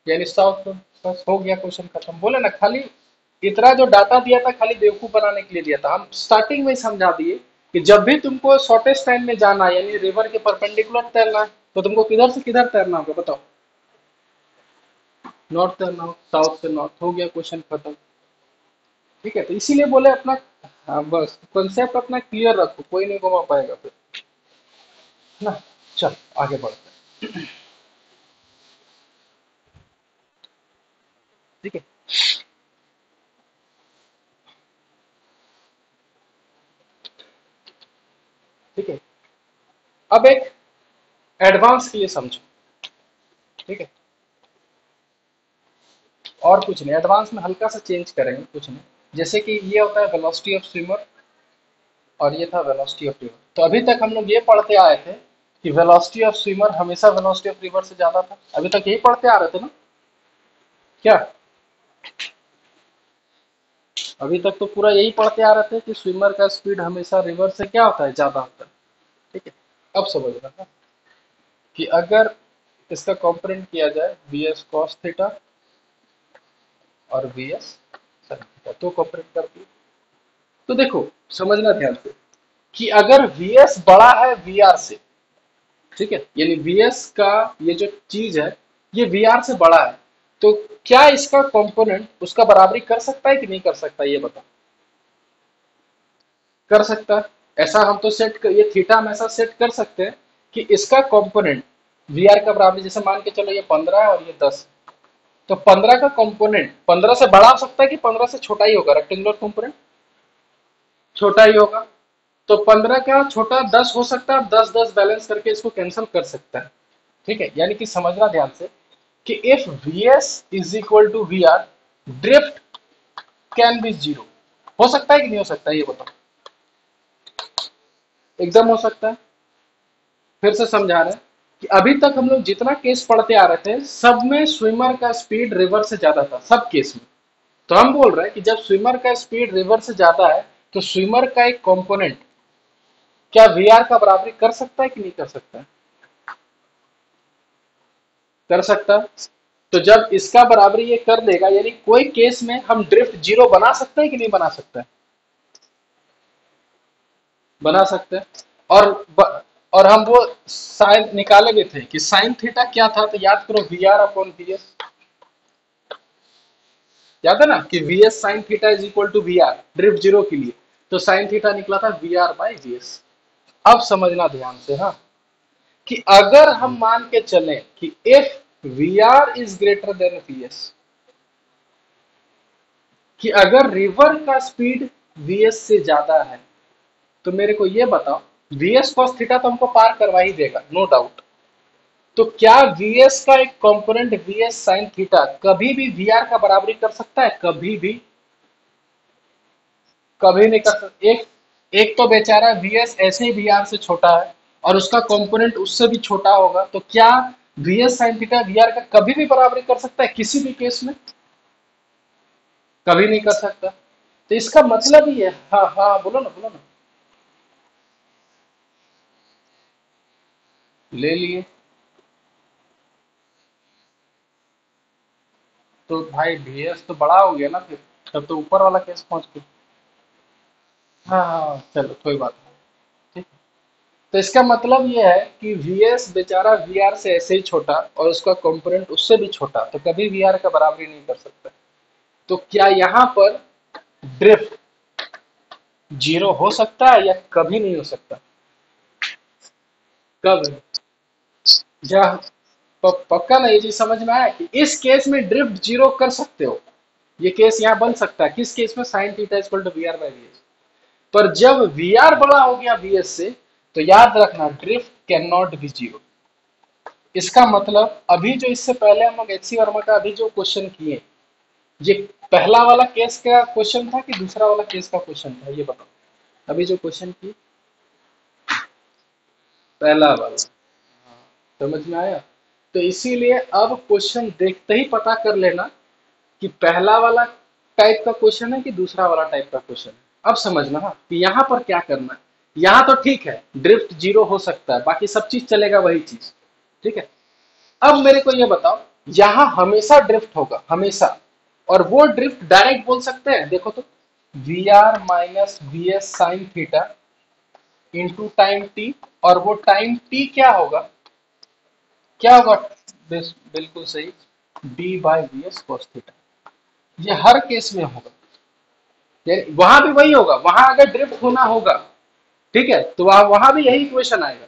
यानी साउथ, बस हो गया क्वेश्चन खत्म, बोले ना खाली इतना जो डाटा दिया था खाली बेवकूफ बनाने के लिए दिया था, हम स्टार्टिंग में ही समझा दिए कि जब भी तुमको शॉर्टेस्ट टाइम में जाना है यानी रिवर के परपेंडिकुलर तैरना है तो तुमको किधर से किधर तैरना होगा बताओ, नॉर्थ तैरना हो, साउथ से नॉर्थ, हो गया क्वेश्चन खत्म, ठीक है, तो इसीलिए बोले अपना, हाँ बस कॉन्सेप्ट अपना क्लियर रखो, कोई नहीं घुमा पाएगा फिर ना। चल आगे बढ़ते हैं, ठीक है, ठीक है, अब एक एडवांस के लिए समझो, ठीक है, और कुछ नहीं, एडवांस में हल्का सा चेंज करेंगे, कुछ नहीं, जैसे कि ये होता है वेलोसिटी ऑफ स्विमर और ये था वेलोसिटी ऑफ रिवर, तो अभी तक हम लोग ये पढ़ते आए थे कि वेलोसिटी ऑफ स्विमर हमेशा वेलोसिटी ऑफ रिवर से ज्यादा था, अभी तक यही पढ़ते आ रहे थे ना, क्या अभी तक तो पूरा यही पढ़ते आ रहे थे कि स्विमर का स्पीड हमेशा रिवर से क्या होता है, ज्यादा होता है, ठीक है, अब समझना है कि अगर इसका कंपेयर किया जाए वी एस कॉस थीटा और वी एस साइन थीटा, तो कंपेयर कर दिए, तो देखो समझना ध्यान से कि अगर वी एस बड़ा है वी आर से, ठीक है, यानी वी एस का ये जो चीज है ये वी आर से बड़ा है, तो क्या इसका कंपोनेंट उसका बराबरी कर सकता है कि नहीं कर सकता, ये बताओ, कर सकता है, ऐसा हम तो सेट कर, ये थीटा हम ऐसा सेट कर सकते हैं कि इसका कंपोनेंट वी आर का बराबरी, जैसे मान के चलो ये 15 है और ये 10, तो 15 का कंपोनेंट 15 से बड़ा हो सकता है कि 15 से छोटा ही होगा, रेक्टेंगुलर कंपोनेंट छोटा ही होगा, तो 15 का छोटा 10 हो सकता है, 10 10 बैलेंस करके इसको कैंसिल कर सकता है, ठीक है, यानी कि समझना ध्यान से कि if V S is equal to V R, drift can be zero, हो सकता है कि नहीं हो सकता ये बताओ, एकदम हो सकता है, फिर से समझा रहे हैं कि अभी तक हम लोग जितना केस पढ़ते आ रहे थे सब में स्विमर का स्पीड रिवर से ज्यादा था, सब केस में, तो हम बोल रहे हैं कि जब स्विमर का स्पीड रिवर से ज्यादा है तो स्विमर का एक कंपोनेंट क्या वीआर का बराबरी कर सकता है कि नहीं कर सकता है, कर सकता है, तो जब इसका बराबरी ये कर लेगा यानी कोई केस में हम ड्रिफ्ट जीरो बना सकते हैं कि नहीं बना सकते हैं, बना सकते हैं, और और हम वो साइन निकाले भी थे कि साइन थीटा क्या था, तो याद करो V R upon V S, याद है ना कि V S sine theta is equal to V R drift zero के लिए, तो साइन थीटा निकला था V R by V S. अब समझना ध्यान से, हाँ, कि अगर हम मान के चले कि if V R is greater than V S, कि अगर रिवर का स्पीड वी एस से ज्यादा है, तो मेरे को ये बताओ वी एस कॉस थीटा तो हमको पार करवा ही देगा नो डाउट, तो क्या वी एस का एक component we S sine theta कभी भी वी आर का बराबरी कर सकता है, कभी भी, कभी नहीं कर सकता, एक तो बेचारा वी एस ऐसे ही वी आर से छोटा है और उसका कंपोनेंट उससे भी छोटा होगा, तो क्या V S sine theta V R का कभी भी बराबरी कर सकता है किसी भी केस में, कभी नहीं कर सकता, तो इसका मतलब ही है, हाँ हाँ बोलो ना बोलो ना, ले लिए, तो भाई VS तो बड़ा हो गया ना फिर, तब तो ऊपर वाला केस पहुंच गया। हाँ हाँ हाँ, चलो कोई बात नहीं। ठीक। तो इसका मतलब ये है कि VS बेचारा VR से ऐसे ही छोटा और उसका कंपोनेंट उससे भी छोटा, तो कभी VR का बराबरी नहीं कर सकता। तो क्या यहाँ पर ड्रिफ्ट जीरो हो सकता है या कभी नहीं हो सकता? कब? या पक्का ना ये चीज समझ में आया कि इस केस में ड्रिफ्ट जीरो कर सकते हो। ये केस यहाँ बन सकता है किस केस में? Sine theta equal to VR by VS। पर जब VR बड़ा हो गया VS से, तो याद रखना drift can not be zero. इसका मतलब अभी जो इससे पहले हम लोग HC वर्मा का अभी जो क्वेश्चन किए, ये पहला वाला केस का क्वेश्चन था कि दूसरा वाला केस का क्वेश्चन था, ये बताओ। अभी जो क्वेश्चन की पहला वाला, समझ में आया? तो इसीलिए अब क्वेश्चन देखते ही पता कर लेना कि पहला वाला टाइप का क्वेश्चन है कि दूसरा वाला टाइप का क्वेश्चन है। अब समझना हाँ कि यहाँ पर क्या करना है। यहाँ तो ठीक है ड्रिफ्ट जीरो हो सकता है, बाकी सब चीज चलेगा वही चीज। ठीक है। अब मेरे को ये बताओ, यहाँ हमेशा ड्रिफ्ट होगा हमेशा, और वो ड्रिफ्ट डायरेक्ट बोल सकते हैं, देखो तो VR minus VS sine theta into time T, और वो टाइम टी क्या होगा? क्या होगा? बिल्कुल सही, D by VS cos theta. ये हर केस में होगा, वहां भी वही होगा। वहां अगर ड्रिफ्ट होना होगा, ठीक है, तो वहां भी यही इक्वेशन आएगा,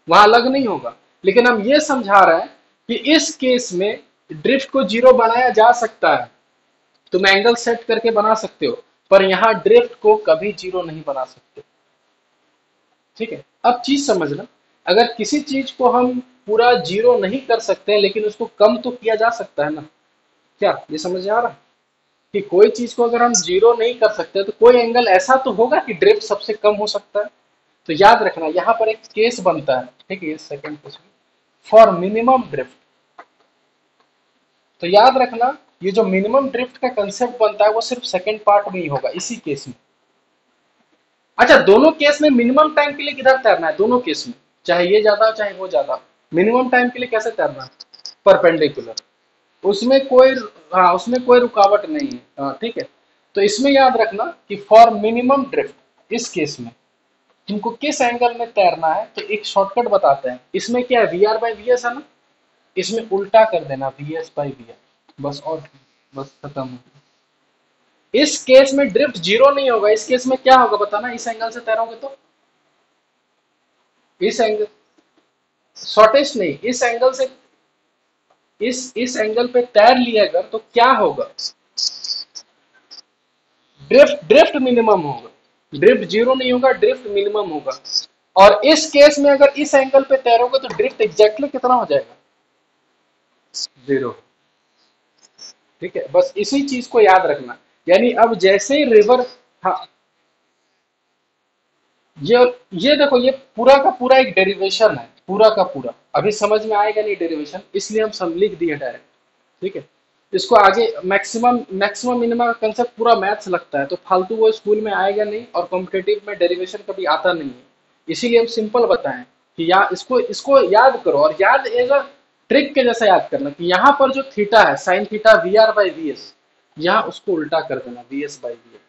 वहां अलग नहीं होगा। लेकिन हम ये समझा रहे हैं कि इस केस में ड्रिफ्ट को जीरो बनाया जा सकता है, तुम एंगल सेट करके बना सकते हो, पर यहाँ ड्रिफ्ट को कभी जीरो नहीं बना सकते। ठीक है। अब चीज समझना, अगर किसी चीज को हम पूरा जीरो नहीं कर सकते लेकिन उसको कम तो किया जा सकता है ना। क्या ये समझ आ रहा है कि कोई चीज को अगर हम जीरो नहीं कर सकते तो कोई एंगल ऐसा तो होगा कि ड्रिफ्ट सबसे कम हो सकता है। तो याद रखना यहाँ पर एक केस बनता है, ठीक है, second question for minimum drift. तो याद रखना ये जो मिनिमम ड्रिफ्ट का कंसेप्ट बनता है वो सिर्फ सेकंड पार्ट में ही होगा, इसी केस में। अच्छा, दोनों केस में मिनिमम टाइम के लिए किधर तैरना है? दोनों केस में, चाहे ये ज्यादा हो चाहे वो ज्यादा, मिनिमम टाइम के लिए कैसे तैरना है? परपेंडिकुलर। उसमें कोई, हाँ उसमें कोई रुकावट नहीं है। हाँ ठीक है। तो इसमें याद रखना कि फॉर मिनिमम ड्रिफ्ट इस केस में तुमको किस एंगल में तैरना है, तो एक शॉर्टकट बताते हैं। इसमें क्या है? VR बाई VS है ना, इसमें उल्टा कर देना VS बाई VR, बस। और बस खत्म हो गया। इस केस में ड्रिफ्ट जीरो नहीं होगा, इस केस में क्या होगा बताना? इस एंगल से तैरोगे तो इस एंगल, शॉर्टेस्ट नहीं, इस एंगल से, इस एंगल पे तैर लिए अगर तो क्या होगा? ड्रिफ्ट ड्रिफ्ट मिनिमम होगा, ड्रिफ्ट जीरो नहीं होगा, ड्रिफ्ट मिनिमम होगा। और इस केस में अगर इस एंगल पे तैरोगे तो ड्रिफ्ट एग्जैक्टली कितना हो जाएगा? जीरो। ठीक है, बस इसी चीज को याद रखना। यानी अब जैसे रिवर, हाँ, ये ये देखो, ये पूरा का पूरा एक डेरिवेशन है, पूरा का पूरा। अभी समझ में आएगा नहीं डेरिवेशन, इसलिए हम सब लिख दिए डायरेक्ट। ठीक है। इसको आगे मैक्सिमम मैक्सिमम मिनिमम का कंसेप्ट पूरा मैथ्स लगता है, तो फालतू वो स्कूल में आएगा नहीं, और कॉम्पिटेटिव में डेरिवेशन कभी आता नहीं है। इसीलिए हम सिंपल बताएं कि या इसको इसको याद करो, और याद एज अ ट्रिक के जैसा याद करना कि यहाँ पर जो थीटा है sine theta VR by VS, यहाँ उसको उल्टा कर देना VS बाई VS।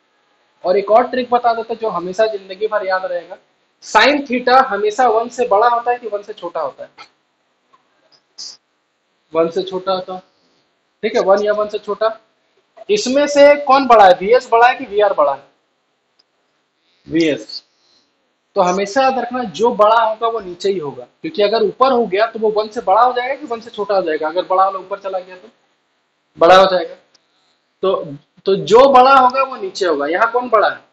और एक और ट्रिक बता देता जो हमेशा जिंदगी भर याद रहेगा, साइन थीटा हमेशा 1 से बड़ा होता है कि 1 से छोटा होता है? 1 से छोटा होता है। ठीक है, 1 या 1 से छोटा। इसमें से कौन बड़ा है? VS बड़ा है कि VR बड़ा है? VS। तो हमेशा याद रखना जो बड़ा होगा वो नीचे ही होगा, क्योंकि अगर ऊपर हो गया तो वो 1 से बड़ा हो जाएगा कि 1 से छोटा हो जाएगा? अगर बड़ा वाला ऊपर चला गया तो बड़ा हो जाएगा। तो जो बड़ा होगा वो नीचे होगा। यहाँ कौन बड़ा है?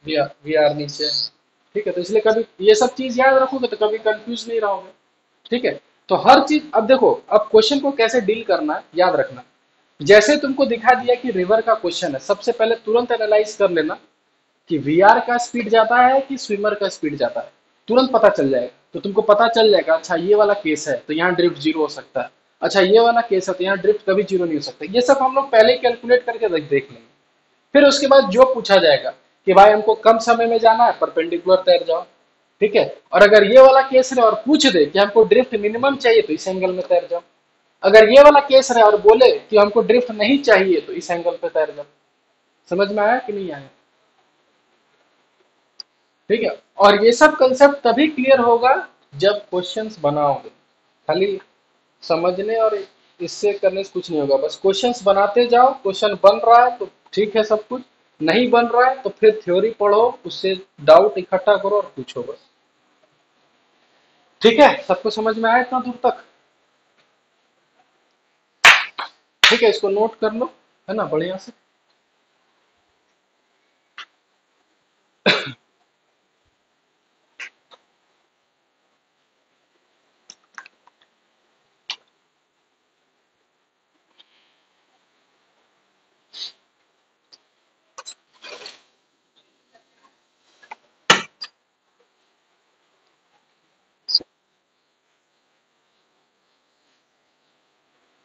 VR नीचे है। ठीक है, तो इसलिए कभी ये सब चीज याद रखोगे तो कभी कंफ्यूज नहीं रहोगे। ठीक है। तो हर चीज, अब देखो अब क्वेश्चन को कैसे डील करना है याद रखना। जैसे तुमको दिखा दिया कि रिवर का क्वेश्चन है, सबसे पहले तुरंत एनालाइज कर लेना कि VR का स्पीड जाता है कि स्विमर का स्पीड जाता है, तुरंत पता चल जाएगा। तो तुमको पता चल जाएगा अच्छा ये वाला केस है तो यहाँ ड्रिफ्ट जीरो हो सकता है, अच्छा ये वाला केस है तो यहाँ ड्रिफ्ट कभी जीरो नहीं हो सकता। ये सब हम लोग पहले ही कैलकुलेट करके देख लेंगे। फिर उसके बाद जो पूछा जाएगा कि भाई हमको कम समय में जाना है, परपेंडिकुलर तैर जाओ। ठीक है। और अगर ये वाला केस है और पूछ दे कि हमको ड्रिफ्ट मिनिमम चाहिए तो इस एंगल में तैर जाओ। अगर ये वाला केस रहे और बोले कि हमको ड्रिफ्ट नहीं चाहिए तो इस एंगल पे तैर जाओ। समझ में आया कि नहीं आया? ठीक है। और ये सब कंसेप्ट तभी क्लियर होगा जब क्वेश्चंस बनाओगे। खाली समझने और इससे करने से कुछ नहीं होगा। बस क्वेश्चंस बनाते जाओ, क्वेश्चन बन रहा है तो ठीक है सब कुछ, नहीं बन रहा है तो फिर थ्योरी पढ़ो, उससे डाउट इकट्ठा करो और पूछो बस। ठीक है, सबको समझ में आया इतना दूर तक? ठीक है, इसको नोट कर लो, है ना, बढ़िया से।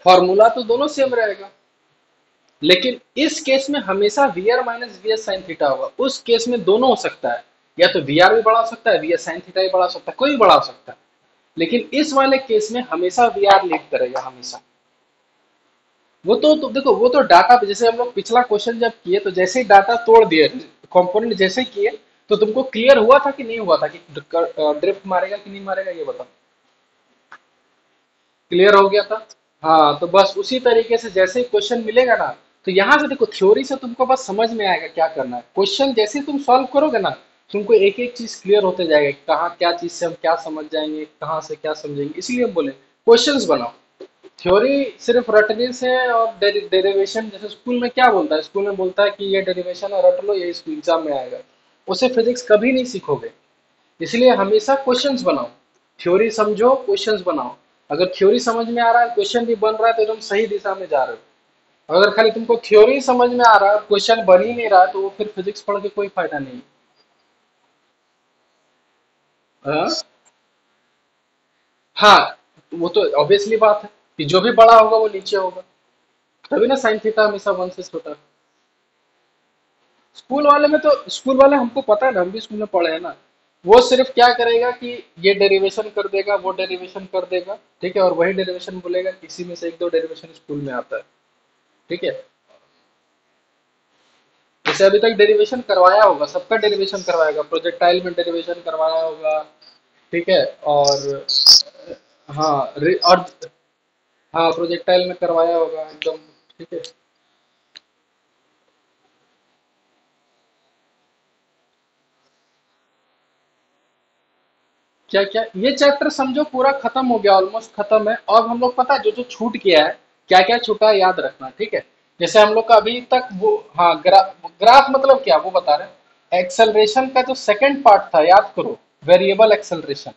फॉर्मूला तो दोनों सेम रहेगा, लेकिन इस केस में हमेशा V R minus V S sine theta होगा। उस केस में दोनों हो सकता है, या तो वी आर भी बढ़ा सकता है, वी एस साइन थीटा भी बढ़ा सकता है, कोई भी बढ़ा सकता है। लेकिन इस वाले केस में हमेशा वी आर लीड करेगा, हमेशा। वो तो देखो, वो तो डाटा पे, जैसे हम लोग पिछला क्वेश्चन जब किए तो जैसे ही डाटा तोड़ दिए, कंपोनेंट जैसे ही किए, तो तुमको क्लियर हुआ था कि नहीं हुआ था कि ड्रिफ्ट मारेगा कि नहीं मारेगा, ये बताओ। क्लियर हो गया था। हाँ, तो बस उसी तरीके से जैसे ही क्वेश्चन मिलेगा ना, तो यहाँ से देखो, थ्योरी से तुमको बस समझ में आएगा क्या करना है। क्वेश्चन जैसे ही तुम सॉल्व करोगे ना, तुमको एक एक चीज क्लियर होते जाएगा, कहाँ क्या चीज से हम क्या समझ जाएंगे, कहाँ से क्या समझेंगे। इसलिए हम बोले क्वेश्चंस बनाओ। थ्योरी सिर्फ रटने से और डेरिवेशन, जैसे स्कूल में क्या बोलता है, स्कूल में बोलता है कि ये डेरिवेशन है, रट लो, ये एग्जाम में आएगा। उसे फिजिक्स कभी नहीं सीखोगे। इसलिए हमेशा क्वेश्चंस बनाओ। थ्योरी समझो, क्वेश्चंस बनाओ। अगर थ्योरी समझ में आ रहा है, क्वेश्चन भी बन रहा है, तो एकदम सही दिशा में जा रहे हो। अगर खाली तुमको थ्योरी समझ में आ रहा है, क्वेश्चन बन ही नहीं रहा है, तो वो फिर फिजिक्स पढ़ के कोई फायदा नहीं। हाँ, हाँ, वो तो ऑब्वियसली बात है कि जो भी बड़ा होगा वो नीचे होगा। तभी ना साइन थीटा हमेशा वन से छोटा है। स्कूल वाले में तो, स्कूल वाले हमको पता है ना, हम भी स्कूल में पढ़े हैं ना। वो सिर्फ क्या करेगा कि ये डेरिवेशन कर देगा, वो डेरिवेशन कर देगा, ठीक है, और वही डेरिवेशन बोलेगा, किसी में से एक दो डेरिवेशन स्कूल में आता है। ठीक है, जैसे अभी तक डेरिवेशन करवाया होगा, सबका डेरिवेशन करवाएगा, प्रोजेक्टाइल में डेरिवेशन करवाया होगा। ठीक है, और हाँ और हाँ, प्रोजेक्टाइल में करवाया होगा एकदम। ठीक है, क्या क्या ये चैप्टर समझो पूरा खत्म हो गया, ऑलमोस्ट खत्म है। अब हम लोग पता है जो जो छूट गया है, क्या क्या छूटा है, याद रखना। ठीक है, जैसे हम लोग का अभी तक वो, हाँ, ग्राफ मतलब क्या वो बता रहे हैं। एक्सेलरेशन का जो सेकंड पार्ट था, याद करो, वेरिएबल एक्सेलरेशन,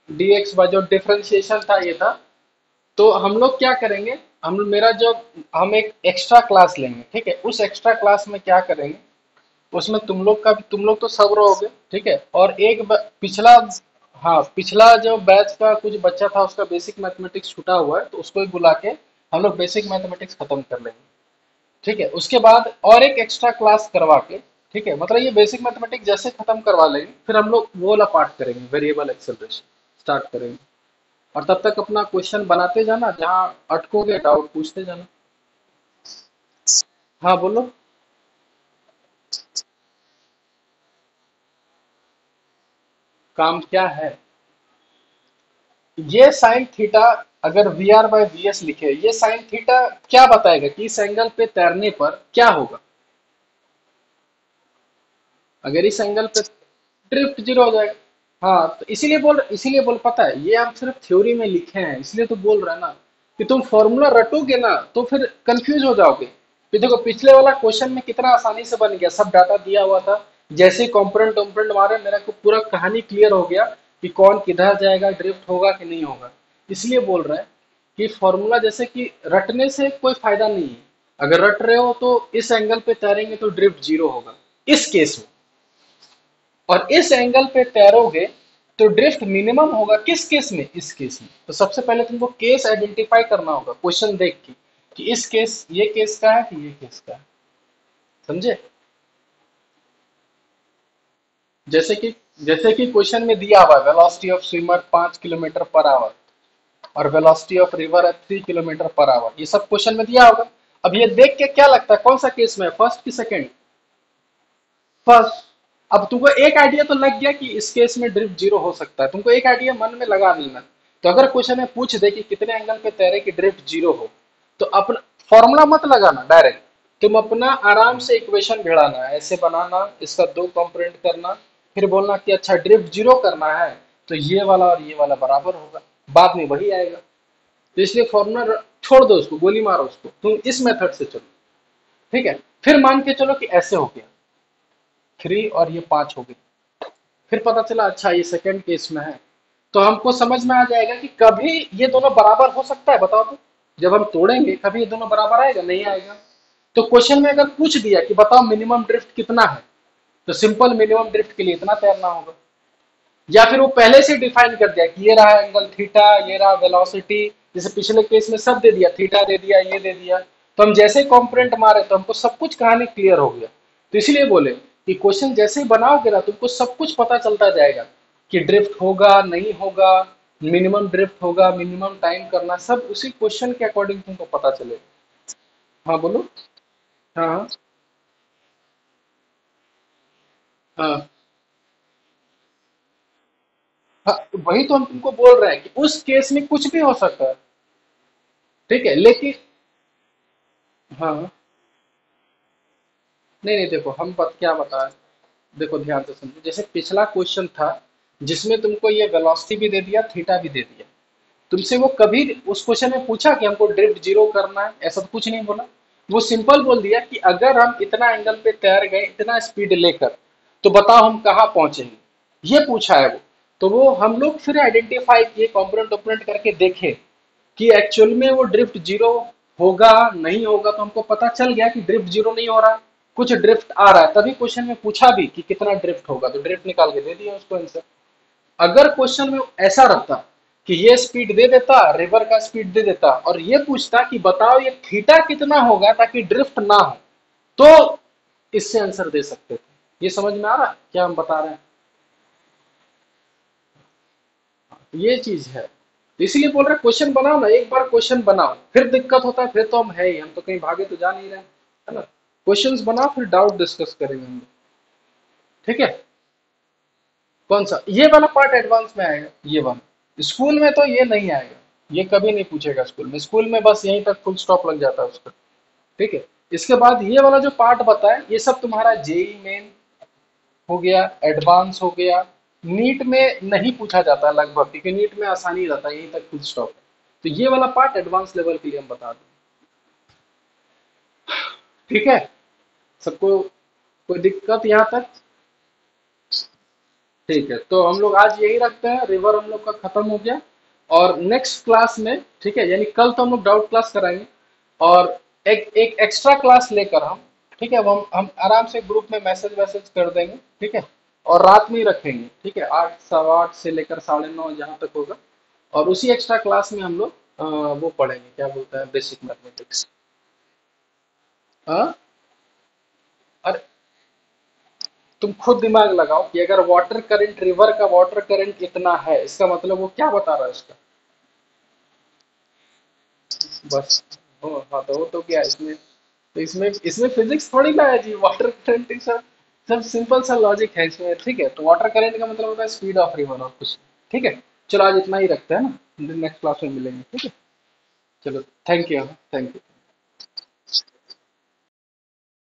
dx बाय जो डिफरेंशिएशन था, ये था। तो हम लोग क्या करेंगे, हम मेरा जो, हम एक एक्स्ट्रा क्लास लेंगे। ठीक है, उस एक्स्ट्रा क्लास में क्या करेंगे, उसमें तुम लोग का, तुम लोग तो सब रहोगे। ठीक है, और एक पिछला, हाँ, पिछला जो बैच का कुछ बच्चा था, उसका बेसिक मैथमेटिक्स छूटा हुआ है, तो उसको ही बुला के हम लोग बेसिक मैथमेटिक्स खत्म कर लेंगे। ठीक है, उसके बाद और एक एक्स्ट्रा क्लास करवा के, ठीक है, मतलब ये बेसिक मैथमेटिक्स जैसे खत्म करवा लेंगे, फिर हम लोग वो वाला पार्ट करेंगे, वेरिएबल एक्सेलरेशन स्टार्ट करेंगे। और तब तक अपना क्वेश्चन बनाते जाना, जहाँ अटकोगे डाउट पूछते जाना। हाँ, बोलो। काम क्या है? ये साइन थीटा, अगर V R by V S लिखे, ये साइन थीटा क्या बताएगा कि इस एंगल पे तैरने पर क्या होगा। अगर इस एंगल पे ड्रिफ्ट जीरो हो जाएगा। हाँ, तो इसीलिए बोल पता है, ये हम सिर्फ थ्योरी में लिखे हैं, इसलिए तो बोल रहा है ना, कि तुम फॉर्मूला रटोगे ना तो फिर कंफ्यूज हो जाओगे। फिर देखो, पिछले वाला क्वेश्चन में कितना आसानी से बन गया, सब डाटा दिया हुआ था। जैसे ही कॉम्पोनेंट कॉम्पोनेंट मारे, मेरा को पूरा कहानी क्लियर हो गया कि कौन किधर जाएगा, ड्रिफ्ट होगा कि नहीं होगा। इसलिए बोल रहे हैं कि फॉर्मूला जैसे कि रटने से कोई फायदा नहीं है। अगर रट रहे हो तो इस एंगल पे तैरेंगे तो ड्रिफ्ट जीरो होगा, इस केस में। और इस एंगल पे तैरोगे तो ड्रिफ्ट मिनिमम होगा, किस केस में, इस केस में। तो सबसे पहले तुमको केस आइडेंटिफाई करना होगा क्वेश्चन देख के, कि इस केस, ये केस का है कि ये केस का है। समझे? जैसे कि क्वेश्चन में दिया हुआ velocity of swimmer 5 kilometre per hour. और वेलोसिटी ऑफ रिवर है 3 किलोमीटर पर आवर। ये सब क्वेश्चन में दिया होगा। अब ये देख के क्या लगता है कौन सा केस में, फर्स्ट की सेकेंड? फर्स्ट। अब तुमको एक आइडिया तो लग गया कि इस केस में ड्रिफ्ट जीरो हो सकता है, तुमको एक आइडिया मन में लगा लेना। तो अगर क्वेश्चन में पूछ दे कि कितने एंगल पे तैरे कि ड्रिफ्ट जीरो हो, तो अपना फॉर्मूला मत लगाना डायरेक्ट, तुम अपना आराम से इक्वेशन भिड़ाना, ऐसे बनाना, इसका दो कंपोनेंट करना, फिर बोलना कि अच्छा ड्रिफ्ट जीरो करना है तो ये वाला और ये वाला बराबर होगा, बाद में वही आएगा। तो इसलिए फॉर्मूला छोड़ दो, उसको गोली मारो, उसको तुम इस मेथड से चलो। ठीक है, फिर मान के चलो कि ऐसे हो गया 3 और ये 5 हो गई, फिर पता चला अच्छा ये सेकंड केस में है, तो हमको समझ में आ जाएगा कि कभी ये दोनों बराबर हो सकता है, बताओ तो। जब हम तोड़ेंगे कभी ये दोनों बराबर आएगा, नहीं आएगा। तो क्वेश्चन में अगर पूछ दिया कि बताओ मिनिमम ड्रिफ्ट कितना है, तो सिंपल मिनिमम ड्रिफ्ट के लिए इतना तैरना होगा। या फिर वो पहले से डिफाइन कर दिया कि ये रहा एंगल थीटा, ये रहा वेलोसिटी, जैसे पिछले केस में सब दे दिया, थीटा दे दिया, ये दे दिया, तो हम जैसे कंपोनेंट मारे तो हमको सब कुछ कहानी क्लियर हो गया। तो इसलिए बोले कि क्वेश्चन जैसे ही बनाओगे ना तुमको सब कुछ पता चलता जाएगा कि ड्रिफ्ट होगा नहीं होगा, मिनिमम ड्रिफ्ट होगा, मिनिमम टाइम करना, सब उसी क्वेश्चन के अकॉर्डिंग तुमको पता चलेगा। हाँ बोलो। हाँ हाँ हाँ, वही तो हम तुमको बोल रहे हैं कि उस केस में कुछ भी हो सकता है। ठीक है लेकिन हाँ, नहीं नहीं, देखो हम क्या बता रहे, देखो ध्यान से समझो, जैसे पिछला क्वेश्चन था जिसमें तुमको ये वेलोसिटी भी दे दिया, थीटा भी दे दिया, तुमसे वो कभी उस क्वेश्चन में पूछा कि हमको ड्रिफ्ट जीरो करना है, ऐसा तो कुछ नहीं बोला। वो सिंपल बोल दिया कि अगर हम इतना एंगल पे तैर गए इतना स्पीड लेकर, तो बताओ हम कहाँ पहुंचेंगे, ये पूछा है वो। तो वो हम लोग फिर आइडेंटिफाई किए, कॉम्पोनेंट ओपोनेंट करके देखे कि एक्चुअल में वो ड्रिफ्ट जीरो होगा नहीं होगा, तो हमको पता चल गया कि ड्रिफ्ट जीरो नहीं हो रहा, कुछ ड्रिफ्ट आ रहा है, तभी क्वेश्चन में पूछा भी कि कितना ड्रिफ्ट होगा, तो ड्रिफ्ट निकाल के दे दिया उसको आंसर। अगर क्वेश्चन में ऐसा रहता कि ये स्पीड दे देता, रिवर का स्पीड दे देता, और ये पूछता कि बताओ ये थीटा कितना होगा ताकि ड्रिफ्ट ना हो, तो इससे आंसर दे सकते थे। ये समझ में आ रहा है क्या हम बता रहे हैं? ये चीज है, तो इसीलिए बोल रहे क्वेश्चन बनाओ ना, एक बार क्वेश्चन बनाओ, फिर दिक्कत होता है, फिर तो हम है ही, हम तो कहीं भागे तो जा नहीं रहे, है ना। क्वेश्चंस बनाओ फिर डाउट डिस्कस करेंगे हम लोग। ठीक है, कौन सा ये वाला पार्ट एडवांस में आएगा, ये वाला स्कूल में तो ये नहीं आएगा, ये कभी नहीं पूछेगा स्कूल में, स्कूल में बस यहीं तक फुल स्टॉप लग जाता है उसका। ठीक है, इसके बाद ये वाला जो पार्ट बताया ये सब तुम्हारा जेई मेन हो गया, एडवांस हो गया, नीट में नहीं पूछा जाता लगभग, क्योंकि नीट में आसानी रहता है, यहीं तक फुल स्टॉप है। तो ये वाला पार्ट एडवांस लेवल के लिए हम बता दें। ठीक है, सबको कोई दिक्कत यहाँ तक? ठीक है, तो हम लोग आज यही रखते हैं, रिवर हम लोग का खत्म हो गया। और नेक्स्ट क्लास में, ठीक है, यानी कल तो हम लोग डाउट क्लास कराएंगे, और एक एक्स्ट्रा क्लास लेकर हम, ठीक है, वो हम आराम से ग्रुप में मैसेज वैसेज कर देंगे, ठीक है, और रात में ही रखेंगे, ठीक है, 8 8:15 से लेकर 9:30 जहाँ तक होगा। और उसी एक्स्ट्रा क्लास में हम लोग वो पढ़ेंगे, क्या बोलते हैं, बेसिक मैथमेटिक्स। हाँ, और तुम खुद दिमाग लगाओ कि अगर वाटर करंट, रिवर का वाटर करंट इतना है, इसका मतलब वो क्या बता रहा है उसका, बस। हो हाँ, तो वो तो क्या है इसमें, तो इसमें इसमें फिजिक्स थोड़ी ना है जी, वाटर करंट सब सब सिंपल सा लॉजिक है इसमें। ठीक है, तो वाटर करंट का मतलब होता है स्पीड ऑफ रिवर और कुछ नहीं। ठीक है, चलो आज इतना ही रखते हैं ना, नेक्स्ट क्लास में मिलेंगे, ठीक है। चलो, थैंक यू, थैंक यू।